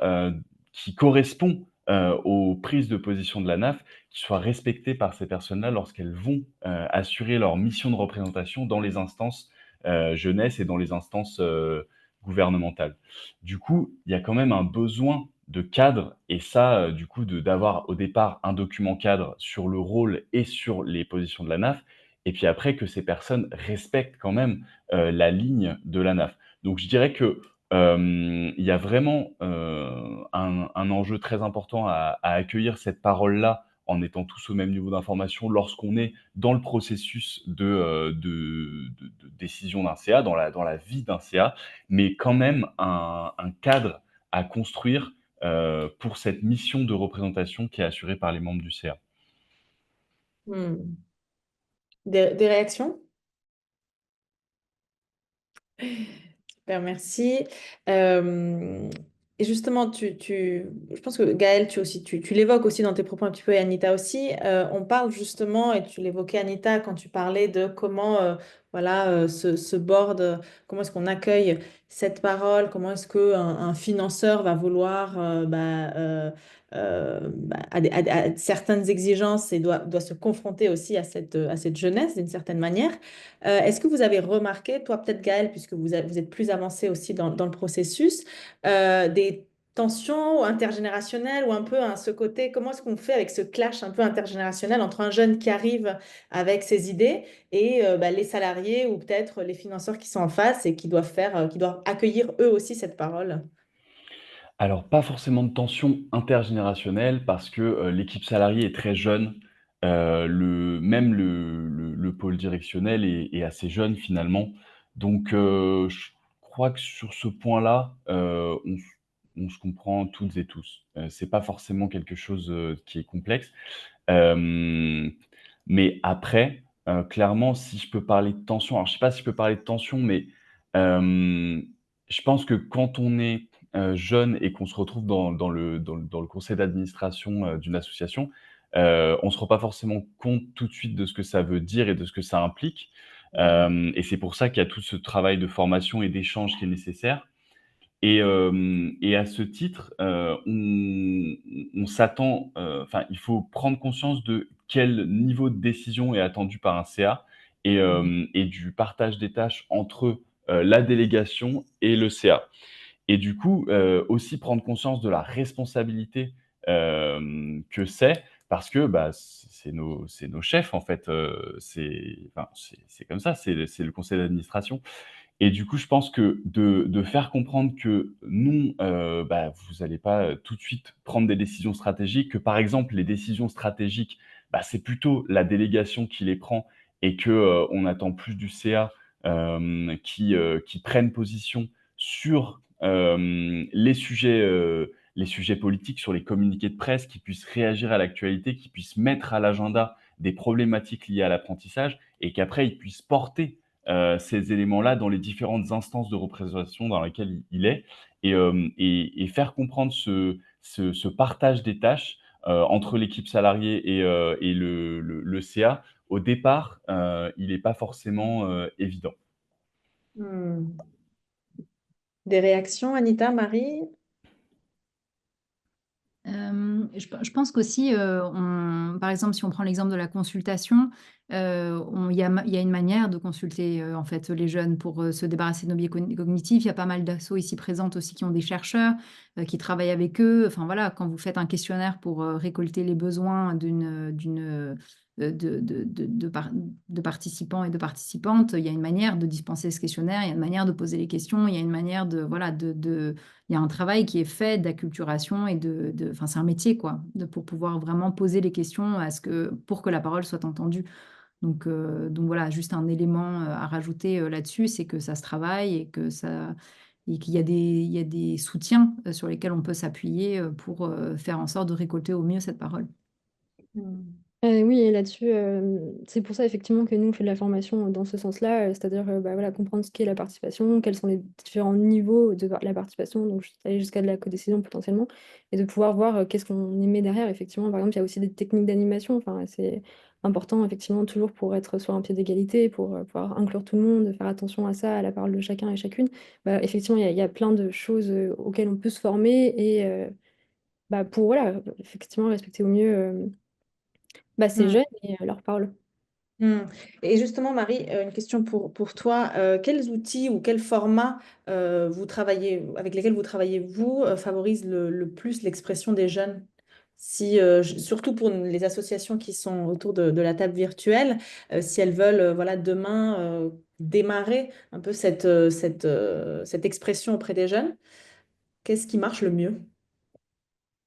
qui correspond, aux prises de position de la NAF, qui soit respectée par ces personnes-là lorsqu'elles vont, assurer leur mission de représentation dans les instances, jeunesse et dans les instances, gouvernementales. Du coup, il y a quand même un besoin de cadre et ça, du coup, d'avoir au départ un document cadre sur le rôle et sur les positions de la NAF et puis après que ces personnes respectent quand même, la ligne de la NAF. Donc je dirais que, il y a vraiment, un enjeu très important à accueillir cette parole-là en étant tous au même niveau d'information lorsqu'on est dans le processus de décision d'un CA, dans la vie d'un CA, mais quand même un cadre à construire, pour cette mission de représentation qui est assurée par les membres du CA. Hmm. Des réactions? Super, merci. Euh, et justement, je pense que Gaëlle, tu l'évoques aussi dans tes propos un petit peu et Anita aussi. On parle justement, et tu l'évoquais Anita quand tu parlais de comment voilà, ce board, comment est-ce qu'on accueille cette parole, comment est-ce qu'un financeur va vouloir à certaines exigences et doit se confronter aussi à cette jeunesse d'une certaine manière. Est-ce que vous avez remarqué, toi peut-être Gaëlle, puisque vous êtes plus avancé aussi dans le processus, des tensions intergénérationnelles ou un peu ce côté, comment est-ce qu'on fait avec ce clash un peu intergénérationnel entre un jeune qui arrive avec ses idées et les salariés ou peut-être les financeurs qui sont en face et qui doivent accueillir eux aussi cette parole? Alors, pas forcément de tension intergénérationnelle parce que, l'équipe salariée est très jeune. Le pôle directionnel est assez jeune finalement. Donc, je crois que sur ce point-là, on se comprend toutes et tous. C'est pas forcément quelque chose, qui est complexe. Hem, mais après, clairement, si je peux parler de tension, alors je sais pas si je peux parler de tension, mais hem, je pense que quand on est, jeune et qu'on se retrouve dans le conseil d'administration, d'une association, on se rend pas forcément compte tout de suite de ce que ça veut dire et de ce que ça implique. Et c'est pour ça qu'il y a tout ce travail de formation et d'échange qui est nécessaire. Et à ce titre, on s'attend, enfin, il faut prendre conscience de quel niveau de décision est attendu par un CA et du partage des tâches entre, la délégation et le CA. Et du coup, aussi prendre conscience de la responsabilité, que c'est parce que, bah, c'est nos chefs en fait, c'est comme ça, c'est le conseil d'administration. Et du coup, je pense que de faire comprendre que non, bah, vous allez pas, tout de suite prendre des décisions stratégiques, que par exemple les décisions stratégiques, bah, c'est plutôt la délégation qui les prend et que, on attend plus du CA, qui prenne position sur, les sujets politiques, sur les communiqués de presse, qui puissent réagir à l'actualité, qui puissent mettre à l'agenda des problématiques liées à l'apprentissage et qu'après ils puissent porter ces éléments-là dans les différentes instances de représentation dans lesquelles il est et faire comprendre ce partage des tâches, entre l'équipe salariée et le CA. Au départ, il n'est pas forcément, évident. Hmm. Des réactions, Anita, Marie? Je pense qu'aussi, par exemple, si on prend l'exemple de la consultation, il y a une manière de consulter, en fait, les jeunes pour, se débarrasser de nos biais cognitifs. Il y a pas mal d'assauts ici présentes aussi qui ont des chercheurs, qui travaillent avec eux. Enfin voilà, quand vous faites un questionnaire pour, récolter les besoins de participants et de participantes. Il y a une manière de dispenser ce questionnaire, il y a une manière de poser les questions, il y a une manière voilà, il y a un travail qui est fait d'acculturation et enfin, c'est un métier, quoi, pour pouvoir vraiment poser les questions pour que la parole soit entendue. Donc voilà, juste un élément à rajouter là-dessus, c'est que ça se travaille et qu'il y a il y a des soutiens sur lesquels on peut s'appuyer pour faire en sorte de récolter au mieux cette parole. Hmm. Oui, et là-dessus, c'est pour ça effectivement que nous, on fait de la formation dans ce sens-là, c'est-à-dire bah, voilà, comprendre ce qu'est la participation, quels sont les différents niveaux de la participation, donc aller jusqu'à de la codécision potentiellement, et de pouvoir voir qu'est-ce qu'on y met derrière. Effectivement, par exemple, il y a aussi des techniques d'animation, enfin, c'est important effectivement toujours pour être sur un pied d'égalité, pour pouvoir inclure tout le monde, faire attention à ça, à la parole de chacun et chacune. Bah, effectivement, il y a plein de choses auxquelles on peut se former et bah, pour voilà, effectivement respecter au mieux bah, ces Hmm. jeunes et leur parole. Hmm. Et justement, Marie, une question pour toi. Quels outils ou quels formats avec lesquels vous travaillez, vous, favorisent le plus l'expression des jeunes? Surtout pour les associations qui sont autour de la table virtuelle, si elles veulent voilà, demain démarrer un peu cette expression auprès des jeunes, qu'est-ce qui marche le mieux?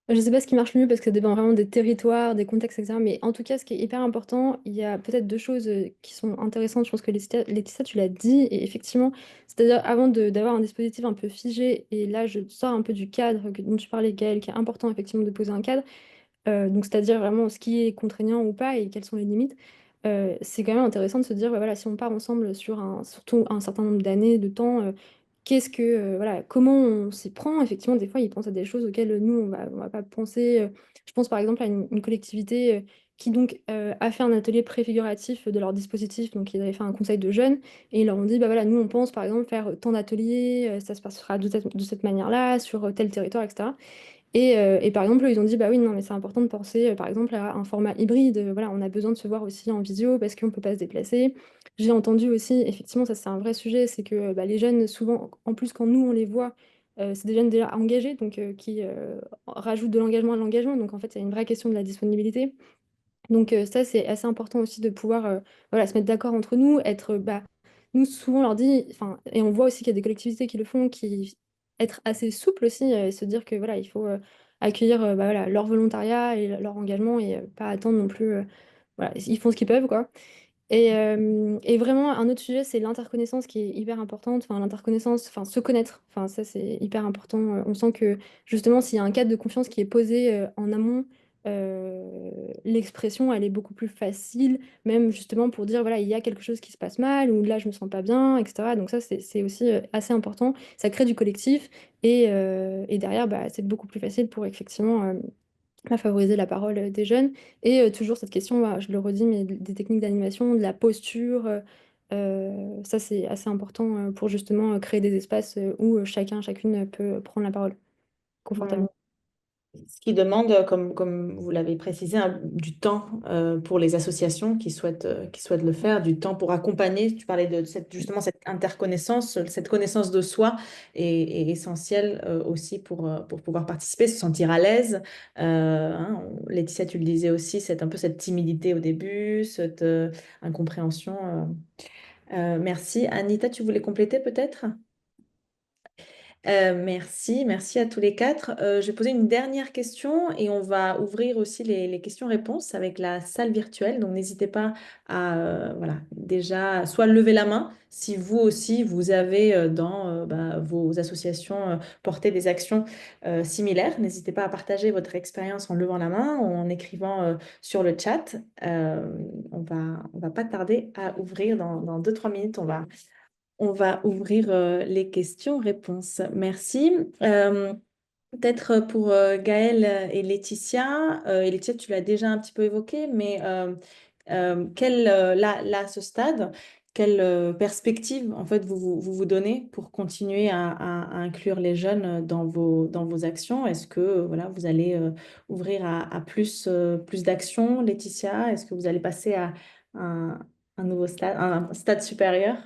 Je ne sais pas ce qui marche le mieux parce que ça dépend vraiment des territoires, des contextes, etc. Mais en tout cas, ce qui est hyper important, il y a peut-être deux choses qui sont intéressantes. Je pense que Laetitia, tu l'as dit. Et effectivement, c'est-à-dire avant d'avoir un dispositif un peu figé, et là, je sors un peu du cadre dont tu parlais, Gaëlle, qui est important effectivement de poser un cadre. Donc, c'est-à-dire vraiment ce qui est contraignant ou pas et quelles sont les limites. C'est quand même intéressant de se dire, bah, voilà, si on part ensemble sur surtout un certain nombre d'années, de temps, voilà, comment on s'y prend? Effectivement, des fois, ils pensent à des choses auxquelles nous, on va pas penser. Je pense par exemple à une collectivité qui donc a fait un atelier préfiguratif de leur dispositif. Donc, ils avaient fait un conseil de jeunes et ils leur ont dit, bah voilà, nous, on pense par exemple faire tant d'ateliers, ça se passera de cette manière-là, sur tel territoire, etc. Et par exemple, ils ont dit, bah oui, non, mais c'est important de penser, par exemple, à un format hybride. Voilà, on a besoin de se voir aussi en visio parce qu'on ne peut pas se déplacer. J'ai entendu aussi, effectivement, ça c'est un vrai sujet, c'est que bah, les jeunes, souvent, en plus, quand nous, on les voit, c'est des jeunes déjà engagés, donc qui rajoutent de l'engagement à l'engagement. Donc, en fait, il y a une vraie question de la disponibilité. Donc ça, c'est assez important aussi de pouvoir voilà, se mettre d'accord entre nous, être, bah, nous, souvent, on leur dit, enfin, et on voit aussi qu'il y a des collectivités qui le font, qui être assez souple aussi, et se dire que voilà, il faut accueillir bah, voilà, leur volontariat et leur engagement et pas attendre non plus, voilà, ils font ce qu'ils peuvent, quoi. Et vraiment, un autre sujet, c'est l'interconnaissance qui est hyper importante. Enfin, l'interconnaissance, enfin, se connaître. Enfin, ça, c'est hyper important. On sent que, justement, s'il y a un cadre de confiance qui est posé en amont, l'expression, elle est beaucoup plus facile, même justement pour dire, voilà, il y a quelque chose qui se passe mal, ou là, je me sens pas bien, etc. Donc ça, c'est aussi assez important. Ça crée du collectif, et derrière, bah, c'est beaucoup plus facile pour, effectivement, à favoriser la parole des jeunes. Et toujours cette question, bah, je le redis, mais des techniques d'animation, de la posture, ça c'est assez important pour justement créer des espaces où chacun, chacune peut prendre la parole Hmm. confortablement. Ce qui demande, comme vous l'avez précisé, du temps pour les associations qui souhaitent le faire, du temps pour accompagner. Tu parlais de justement cette interconnaissance, cette connaissance de soi est essentielle aussi pour pouvoir participer, se sentir à l'aise. Laetitia, tu le disais aussi, c'est un peu cette timidité au début, cette incompréhension. Merci. Anita, tu voulais compléter peut-être? Merci à tous les quatre. Je vais poser une dernière question et on va ouvrir aussi les questions-réponses avec la salle virtuelle. Donc n'hésitez pas à voilà, déjà soit lever la main si vous aussi vous avez dans vos associations porté des actions similaires. N'hésitez pas à partager votre expérience en levant la main ou en écrivant sur le chat. On va pas tarder à ouvrir dans 2-3 minutes. On va ouvrir les questions-réponses. Merci. Peut-être pour Gaëlle et Laetitia, tu l'as déjà un petit peu évoqué, mais là, à ce stade, quelle perspective en fait vous donnez pour continuer à inclure les jeunes dans vos actions? Est-ce que voilà, vous allez ouvrir à plus d'actions, Laetitia? Est-ce que vous allez passer à un, un nouveau stade, un stade supérieur?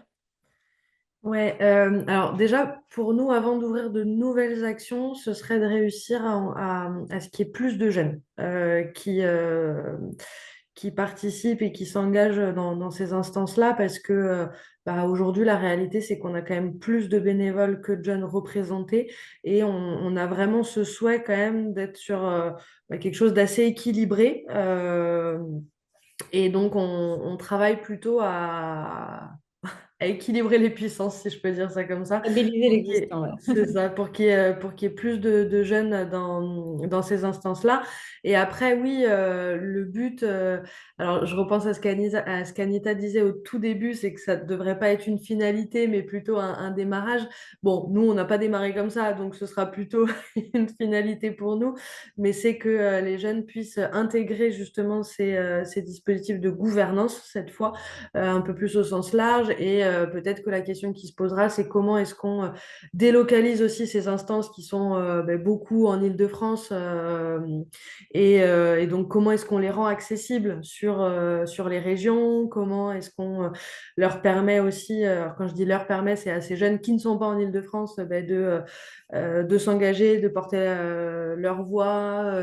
Ouais, alors déjà, pour nous, avant d'ouvrir de nouvelles actions, ce serait de réussir à ce qu'il y ait plus de jeunes qui qui participent et qui s'engagent dans ces instances-là parce que aujourd'hui, la réalité, c'est qu'on a quand même plus de bénévoles que de jeunes représentés et on a vraiment ce souhait quand même d'être sur quelque chose d'assez équilibré. Et donc, on travaille plutôt à équilibrer les puissances, si je peux dire ça comme ça. Stabiliser l'existant, ouais. C'est ça, pour qu'il y ait plus de jeunes dans ces instances-là. Et après, oui, le but, alors je repense à ce qu'Anita disait au tout début, c'est que ça ne devrait pas être une finalité, mais plutôt un démarrage. Bon, nous, on n'a pas démarré comme ça, donc ce sera plutôt une finalité pour nous, mais c'est que les jeunes puissent intégrer justement ces dispositifs de gouvernance, cette fois, un peu plus au sens large. Et peut-être que la question qui se posera, c'est comment est-ce qu'on délocalise aussi ces instances qui sont beaucoup en Île-de-France et donc comment est-ce qu'on les rend accessibles sur les régions, comment est-ce qu'on leur permet aussi, alors quand je dis leur permet, c'est à ces jeunes qui ne sont pas en Île-de-France de s'engager, de porter leur voix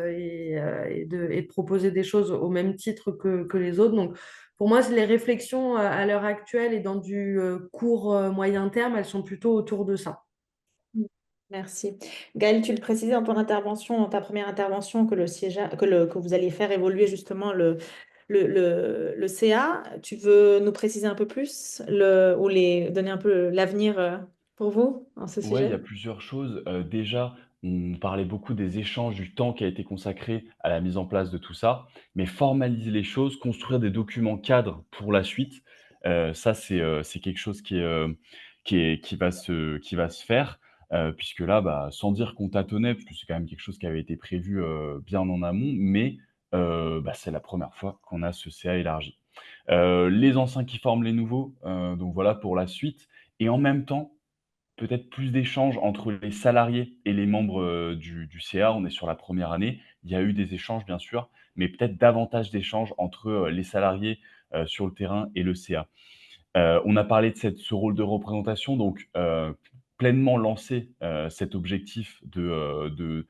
et de proposer des choses au même titre que les autres. Donc, pour moi, les réflexions à l'heure actuelle et dans du court moyen terme, elles sont plutôt autour de ça. Merci. Gaëlle, tu le précisais dans ton intervention, dans ta première intervention, que que vous alliez faire évoluer justement le CA. Tu veux nous préciser un peu plus ou donner un peu l'avenir pour vous en ce Ouais, il y a sujet? plusieurs choses. Déjà, on parlait beaucoup des échanges, du temps qui a été consacré à la mise en place de tout ça, mais formaliser les choses, construire des documents cadres pour la suite, ça c'est quelque chose qui va se faire, puisque là, bah, sans dire qu'on tâtonnait, puisque c'est quand même quelque chose qui avait été prévu, bien en amont, mais bah, c'est la première fois qu'on a ce CA élargi. Les anciens qui forment les nouveaux, donc voilà pour la suite et en même temps, peut-être plus d'échanges entre les salariés et les membres, du CA. On est sur la première année. Il y a eu des échanges bien sûr, mais peut-être davantage d'échanges entre, les salariés, sur le terrain et le CA. On a parlé de ce rôle de représentation, donc pleinement lancer, cet objectif de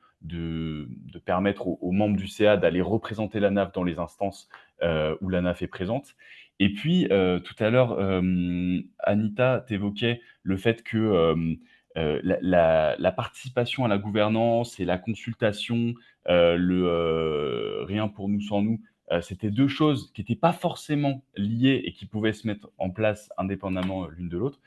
permettre aux membres du CA d'aller représenter la NAF dans les instances, où la NAF est présente. Et puis, tout à l'heure, Anita, tu évoquais le fait que, la participation à la gouvernance et la consultation, rien pour nous sans nous, c'était 2 choses qui n'étaient pas forcément liées et qui pouvaient se mettre en place indépendamment, l'une de l'autre.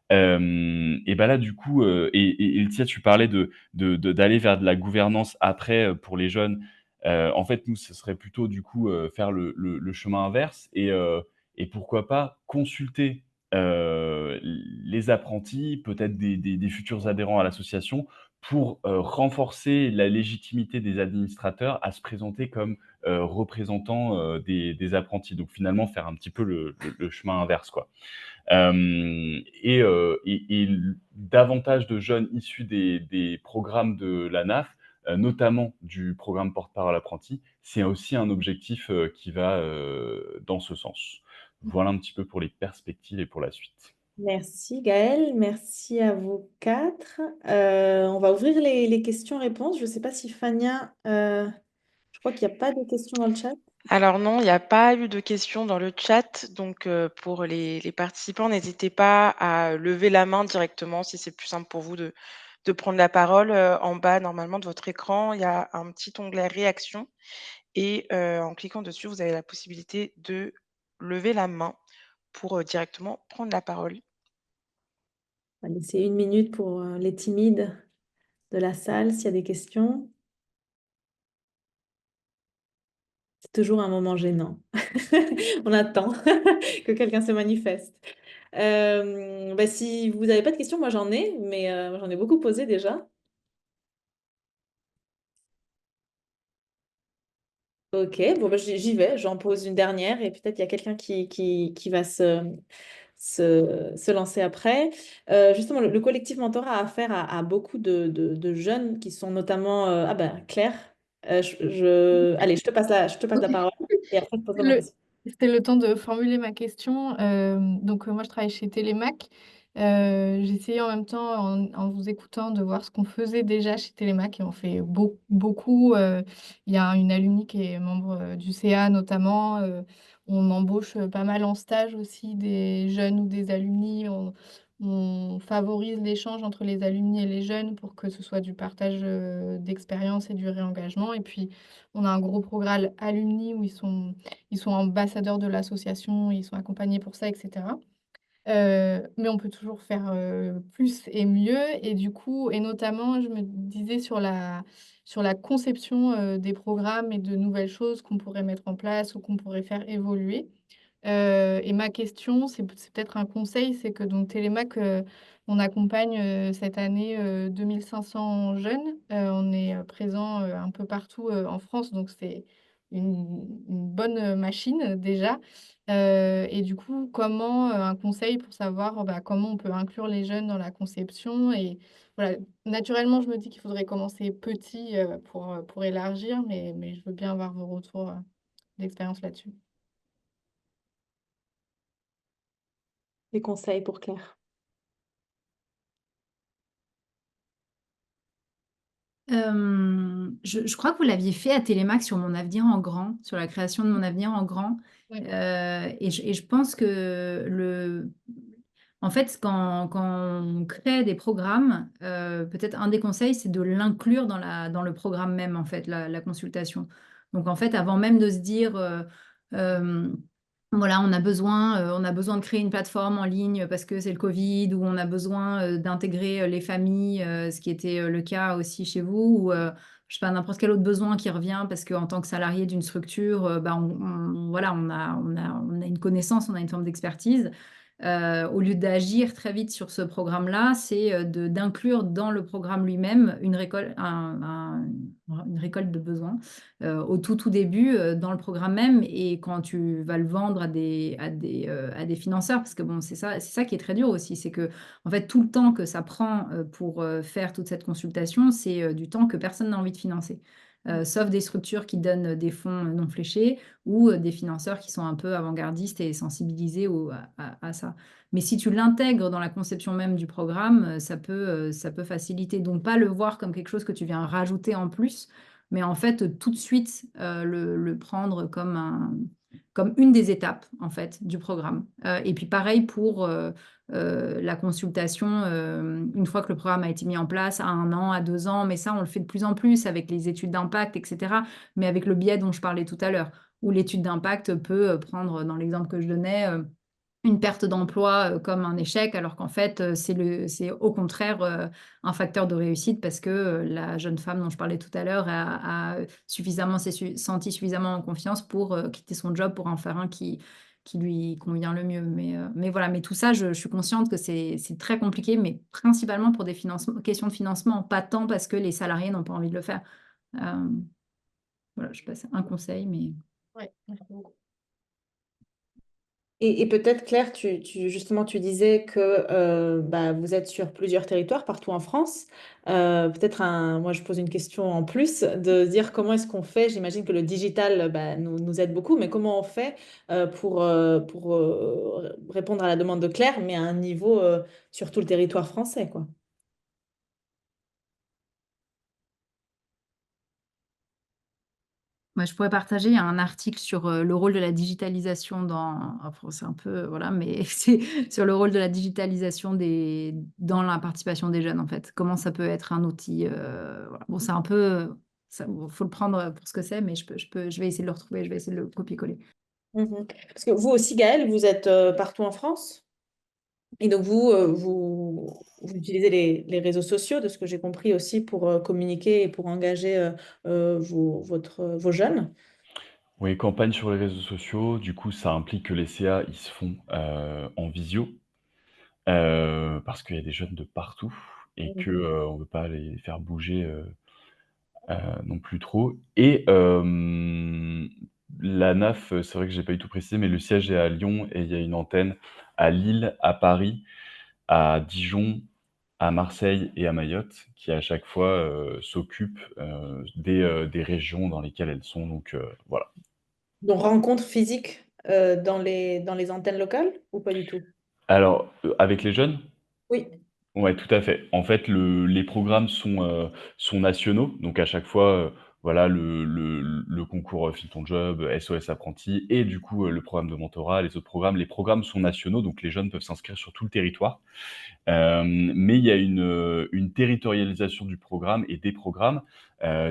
Et bah, là, du coup, Laetitia, tu parlais d'aller vers de la gouvernance après, pour les jeunes. En fait, nous, ce serait plutôt du coup, faire le chemin inverse et pourquoi pas consulter, les apprentis, peut-être des futurs adhérents à l'association pour, renforcer la légitimité des administrateurs à se présenter comme, représentants, des apprentis. Donc finalement, faire un petit peu le chemin inverse, quoi. Davantage de jeunes issus des programmes de la NAF, notamment du programme porte-parole apprenti, c'est aussi un objectif, qui va, dans ce sens. Voilà un petit peu pour les perspectives et pour la suite. Merci Gaëlle, merci à vous quatre. On va ouvrir les questions-réponses. Je ne sais pas si Fania, je crois qu'il n'y a pas de questions dans le chat. Alors non, il n'y a pas eu de questions dans le chat, donc pour les participants, n'hésitez pas à lever la main directement si c'est plus simple pour vous de prendre la parole. En bas, normalement, de votre écran, il y a un petit onglet réaction et en cliquant dessus, vous avez la possibilité de lever la main pour directement prendre la parole. On va laisser 1 minute pour les timides de la salle s'il y a des questions. C'est toujours un moment gênant. On attend que quelqu'un se manifeste. Si vous n'avez pas de questions, moi j'en ai, mais j'en ai beaucoup posé déjà. Ok, bon, j'y vais, j'en pose une dernière et peut-être il y a quelqu'un qui va se lancer après. Justement, le collectif Mentorat a affaire à beaucoup de jeunes qui sont notamment... ah ben, Claire, allez, je te passe la parole et après je poserai ma Le- question. C'était le temps de formuler ma question. Moi, je travaille chez Télémac J'ai essayé en même temps, en vous écoutant, de voir ce qu'on faisait déjà chez Télémac et on fait beaucoup. Il y a une alumni qui est membre du CA notamment. On embauche pas mal en stage aussi des jeunes ou des alumni. On favorise l'échange entre les alumni et les jeunes pour que ce soit du partage d'expérience et du réengagement. Et puis, on a un gros programme alumni où ils sont ambassadeurs de l'association, ils sont accompagnés pour ça, etc. Mais on peut toujours faire plus et mieux. Et du coup, et notamment, je me disais sur la conception des programmes et de nouvelles choses qu'on pourrait mettre en place ou qu'on pourrait faire évoluer. Et ma question, c'est peut-être un conseil, c'est que donc Télémac, on accompagne cette année 2500 jeunes. On est présent un peu partout en France, donc c'est une bonne machine déjà. Et du coup, comment un conseil pour savoir bah, comment on peut inclure les jeunes dans la conception et voilà, naturellement, je me dis qu'il faudrait commencer petit pour élargir, mais je veux bien avoir vos retours d'expérience là-dessus. Des conseils pour Claire. Je crois que vous l'aviez fait à Télémac sur Mon Avenir en Grand, sur la création de Mon Avenir en Grand. Ouais. Et je pense que en fait, quand on crée des programmes, peut-être un des conseils, c'est de l'inclure dans le programme même, en fait, la consultation. Donc, en fait, avant même de se dire, euh, voilà, on a besoin de créer une plateforme en ligne parce que c'est le Covid, ou on a besoin d'intégrer les familles, ce qui était le cas aussi chez vous, ou je sais pas, n'importe quel autre besoin qui revient parce qu'en tant que salarié d'une structure, bah, voilà, on a une connaissance, on a une forme d'expertise. Au lieu d'agir très vite sur ce programme-là, c'est d'inclure dans le programme lui-même une récolte de besoins au tout début dans le programme même, et quand tu vas le vendre à des financeurs, parce que bon, c'est ça qui est très dur aussi, c'est que en fait tout le temps que ça prend pour faire toute cette consultation, c'est du temps que personne n'a envie de financer. Sauf des structures qui donnent des fonds non fléchés, ou des financeurs qui sont un peu avant-gardistes et sensibilisés à ça. Mais si tu l'intègres dans la conception même du programme, ça peut faciliter. Donc, pas le voir comme quelque chose que tu viens rajouter en plus, mais en fait, tout de suite, le prendre comme une des étapes, en fait, du programme. Et puis, pareil pour la consultation, une fois que le programme a été mis en place, à 1 an, à 2 ans, mais ça, on le fait de plus en plus avec les études d'impact, etc., mais avec le biais dont je parlais tout à l'heure, où l'étude d'impact peut prendre, dans l'exemple que je donnais, une perte d'emploi comme un échec, alors qu'en fait, c'est au contraire un facteur de réussite, parce que la jeune femme dont je parlais tout à l'heure s'est sentie suffisamment en confiance pour quitter son job pour en faire un qui lui convient le mieux. Mais voilà, mais tout ça, je suis consciente que c'est très compliqué, mais principalement pour des questions de financement, pas tant parce que les salariés n'ont pas envie de le faire. Euh, voilà, je passe un conseil, mais... Ouais, merci beaucoup. Et peut-être, Claire, justement, tu disais que bah, vous êtes sur plusieurs territoires partout en France. Peut-être moi, je pose une question en plus, de dire comment est-ce qu'on fait. J'imagine que le digital bah, nous aide beaucoup, mais comment on fait pour répondre à la demande de Claire, mais à un niveau sur tout le territoire français, quoi. Ouais, je pourrais partager un article sur le rôle de la digitalisation enfin, c'est un peu, voilà, mais c'est sur le rôle de la digitalisation dans la participation des jeunes, en fait. Comment ça peut être un outil. Voilà. Bon, c'est un peu, faut le prendre pour ce que c'est, mais je vais essayer de le retrouver, je vais essayer de le copier-coller. Mhm. Parce que vous aussi, Gaëlle, vous êtes partout en France. Et donc, vous utilisez les réseaux sociaux, de ce que j'ai compris aussi, pour communiquer et pour engager vos jeunes. Oui, campagne sur les réseaux sociaux, du coup, ça implique que les CA, ils se font en visio, parce qu'il y a des jeunes de partout et que on veut pas les faire bouger non plus trop. Et la NAF, c'est vrai que j'ai pas du tout précisé, mais le siège est à Lyon et il y a une antenne à Lille, à Paris, à Dijon, à Marseille et à Mayotte, qui à chaque fois s'occupent des régions dans lesquelles elles sont. Donc voilà. Donc, rencontres physiques dans les antennes locales ou pas du tout? Alors, avec les jeunes? Oui. Ouais, tout à fait. En fait, les programmes sont nationaux, donc à chaque fois, voilà, le concours, File ton job, SOS Apprenti et du coup, le programme de mentorat, les autres programmes. Les programmes sont nationaux, donc les jeunes peuvent s'inscrire sur tout le territoire. Mais il y a une territorialisation du programme et des programmes.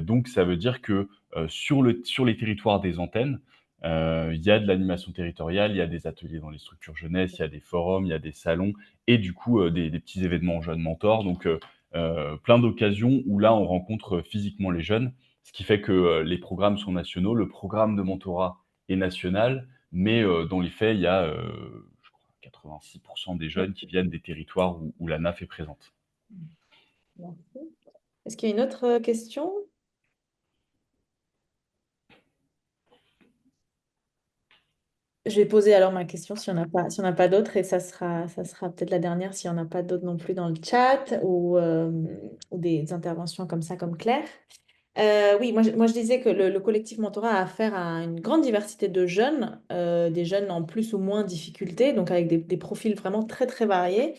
Donc ça veut dire que, sur les territoires des antennes, il y a de l'animation territoriale, il y a des ateliers dans les structures jeunesse, il y a des forums, il y a des salons et du coup, des petits événements jeunes mentors. Donc, plein d'occasions où là, on rencontre, physiquement les jeunes, ce qui fait que, les programmes sont nationaux. Le programme de mentorat est national, mais, dans les faits, il y a, 86 des jeunes qui viennent des territoires où la NAF est présente. Merci. Est-ce qu'il y a une autre question? Je vais poser alors ma question s'il n'y en a pas d'autres, et ça sera peut-être la dernière s'il n'y en a pas d'autres non plus dans le chat ou des interventions comme ça, comme Claire. Oui, moi je disais que le collectif mentorat a affaire à une grande diversité de jeunes, des jeunes en plus ou moins difficulté, donc avec des profils vraiment très très variés.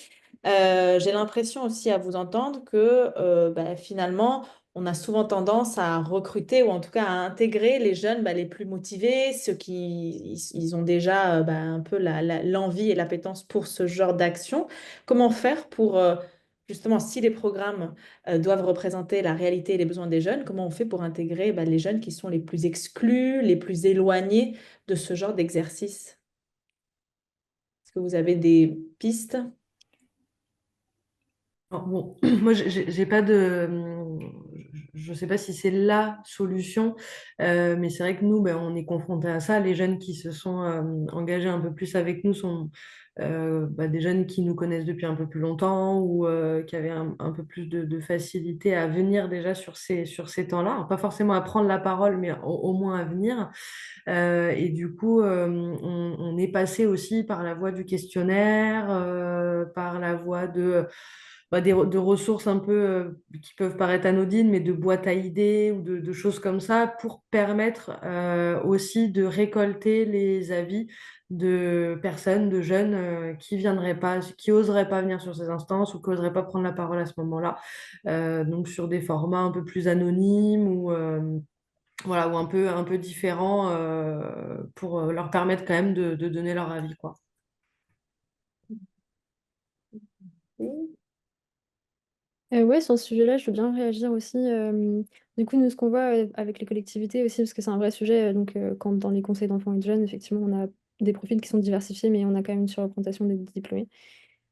J'ai l'impression aussi à vous entendre que finalement, on a souvent tendance à recruter ou en tout cas à intégrer les jeunes les plus motivés, ceux qui ils ont déjà un peu l'envie et l'appétence pour ce genre d'action. Comment faire pour justement, si les programmes doivent représenter la réalité et les besoins des jeunes, comment on fait pour intégrer les jeunes qui sont les plus exclus, les plus éloignés de ce genre d'exercice? Est-ce que vous avez des pistes? Alors, bon, moi, j'ai pas de, je sais pas si c'est la solution, mais c'est vrai que nous, ben, on est confrontés à ça. Les jeunes qui se sont engagés un peu plus avec nous sont des jeunes qui nous connaissent depuis un peu plus longtemps ou qui avaient un peu plus de facilité à venir déjà sur ces temps-là. Alors, pas forcément à prendre la parole, mais au moins à venir. Et du coup, on est passé aussi par la voie du questionnaire, par la voie de ressources un peu qui peuvent paraître anodines, mais de boîtes à idées ou de choses comme ça pour permettre aussi de récolter les avis de personnes, de jeunes qui viendraient pas, qui oseraient pas venir sur ces instances ou qui oseraient pas prendre la parole à ce moment-là. Donc sur des formats un peu plus anonymes ou voilà, ou un peu différents pour leur permettre quand même de donner leur avis, quoi. Oui. Ouais, sur ce sujet-là, je veux bien réagir aussi. Du coup, nous, ce qu'on voit avec les collectivités aussi, parce que c'est un vrai sujet, donc quand dans les conseils d'enfants et de jeunes, effectivement, on a des profils qui sont diversifiés, mais on a quand même une surreprésentation des diplômés.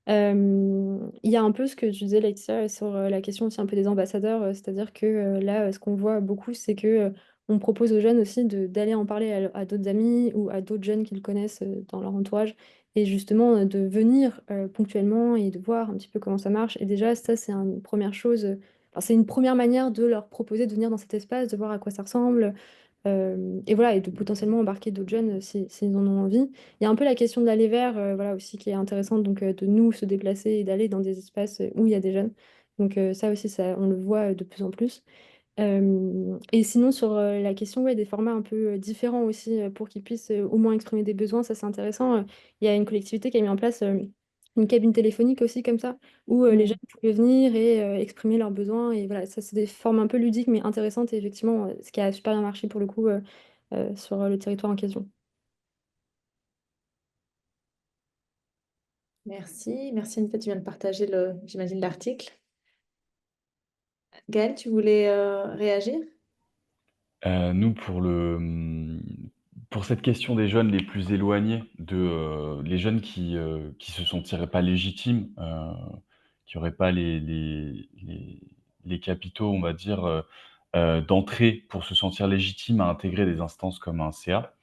Il y a un peu ce que tu disais, Laetitia, sur la question aussi un peu des ambassadeurs, c'est-à-dire que là, ce qu'on voit beaucoup, c'est que on propose aux jeunes aussi d'aller en parler à d'autres amis ou à d'autres jeunes qu'ils connaissent dans leur entourage, et justement de venir ponctuellement et de voir un petit peu comment ça marche. Et déjà, ça, c'est une première chose, enfin, c'est une première manière de leur proposer de venir dans cet espace, de voir à quoi ça ressemble, et voilà, et de potentiellement embarquer d'autres jeunes s'ils en ont envie. Il y a un peu la question de l'aller vers, voilà, aussi qui est intéressante, donc de nous se déplacer et d'aller dans des espaces où il y a des jeunes. Donc ça aussi, ça, on le voit de plus en plus. Et sinon, sur la question, ouais, des formats un peu différents aussi, pour qu'ils puissent au moins exprimer des besoins, ça c'est intéressant. Il y a une collectivité qui a mis en place une cabine téléphonique aussi comme ça, où les jeunes pouvaient venir et exprimer leurs besoins. Et voilà, ça c'est des formes un peu ludiques mais intéressantes, et effectivement, ce qui a super bien marché pour le coup sur le territoire en question. Merci. Merci Anita, tu viens de partager j'imagine, l'article. Gaëlle, tu voulais réagir? Nous, pour cette question des jeunes les plus éloignés, les jeunes qui se sentiraient pas légitimes, qui n'auraient pas les capitaux, on va dire, d'entrée pour se sentir légitimes à intégrer des instances comme un CA.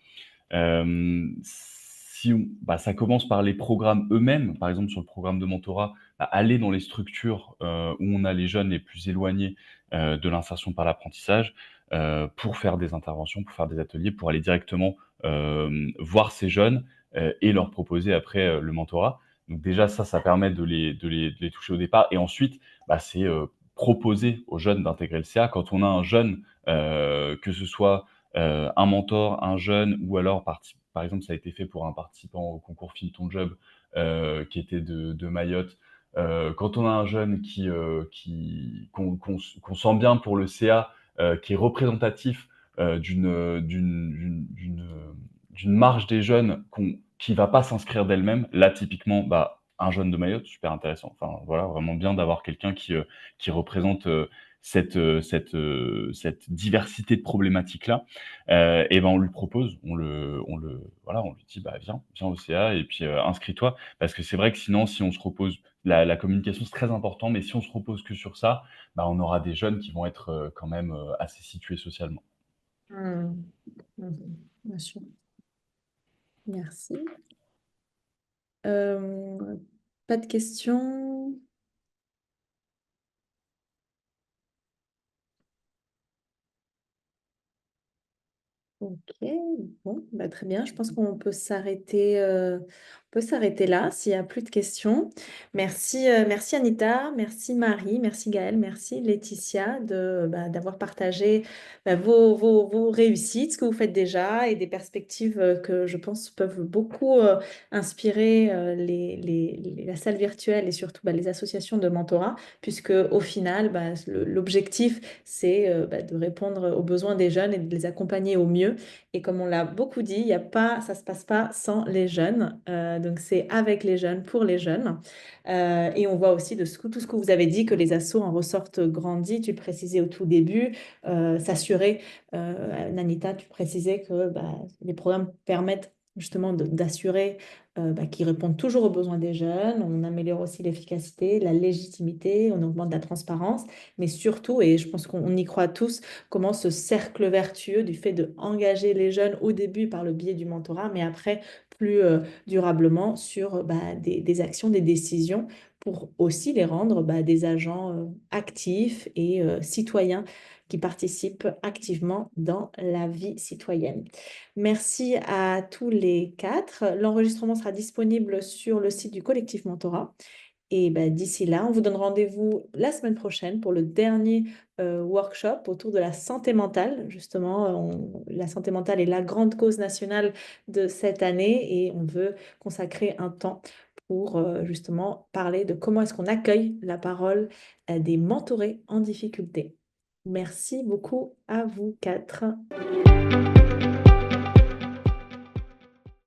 Si on Ça commence par les programmes eux-mêmes. Par exemple, sur le programme de mentorat, aller dans les structures, où on a les jeunes les plus éloignés, de l'insertion par l'apprentissage, pour faire des interventions, pour faire des ateliers, pour aller directement, voir ces jeunes, et leur proposer après, le mentorat. Donc déjà ça permet de les toucher au départ et ensuite, c'est, proposer aux jeunes d'intégrer le CA. Quand on a un jeune, que ce soit un mentor, un jeune ou alors par exemple, ça a été fait pour un participant au concours File ton job, qui était de Mayotte. quand on a un jeune qu'on sent bien pour le CA, qui est représentatif d'une marge des jeunes qui va pas s'inscrire d'elle-même. Là, typiquement, bah, un jeune de Mayotte, super intéressant. Enfin, voilà, vraiment bien d'avoir quelqu'un qui représente cette diversité de problématiques-là. Et ben, on lui propose, voilà, on lui dit, bah, viens au CA et puis inscris-toi. Parce que c'est vrai que sinon, si on se repose, la communication, c'est très important, mais si on se repose que sur ça, bah, on aura des jeunes qui vont être quand même assez situés socialement. Mhm. Bien sûr. Merci. Pas de questions? Ok, bon, bah, très bien. Je pense qu'on peut s'arrêter là s'il n'y a plus de questions. Merci Anita, merci Marie, merci Gaëlle, merci Laetitia d'avoir partagé vos réussites, ce que vous faites déjà et des perspectives que je pense peuvent beaucoup inspirer la salle virtuelle et surtout les associations de mentorat, puisque au final, l'objectif, c'est de répondre aux besoins des jeunes et de les accompagner au mieux. Et comme on l'a beaucoup dit, ça se passe pas sans les jeunes. Donc c'est avec les jeunes, pour les jeunes. Et on voit aussi tout ce que vous avez dit, que les assos en ressortent grandis. Tu le précisais au tout début, s'assurer, Nanita, tu précisais que les programmes permettent justement d'assurer qu'ils répondent toujours aux besoins des jeunes. On améliore aussi l'efficacité, la légitimité, on augmente la transparence, mais surtout, et je pense qu'on y croit tous, comment ce cercle vertueux du fait d'engager les jeunes au début par le biais du mentorat, mais après plus durablement sur des actions, des décisions pour aussi les rendre des agents actifs et citoyens qui participent activement dans la vie citoyenne. Merci à tous les quatre. L'enregistrement sera disponible sur le site du collectif Mentorat. Et d'ici là, on vous donne rendez-vous la semaine prochaine pour le dernier workshop autour de la santé mentale. Justement, la santé mentale est la grande cause nationale de cette année et on veut consacrer un temps pour justement parler de comment est-ce qu'on accueille la parole des mentorés en difficulté. Merci beaucoup à vous quatre.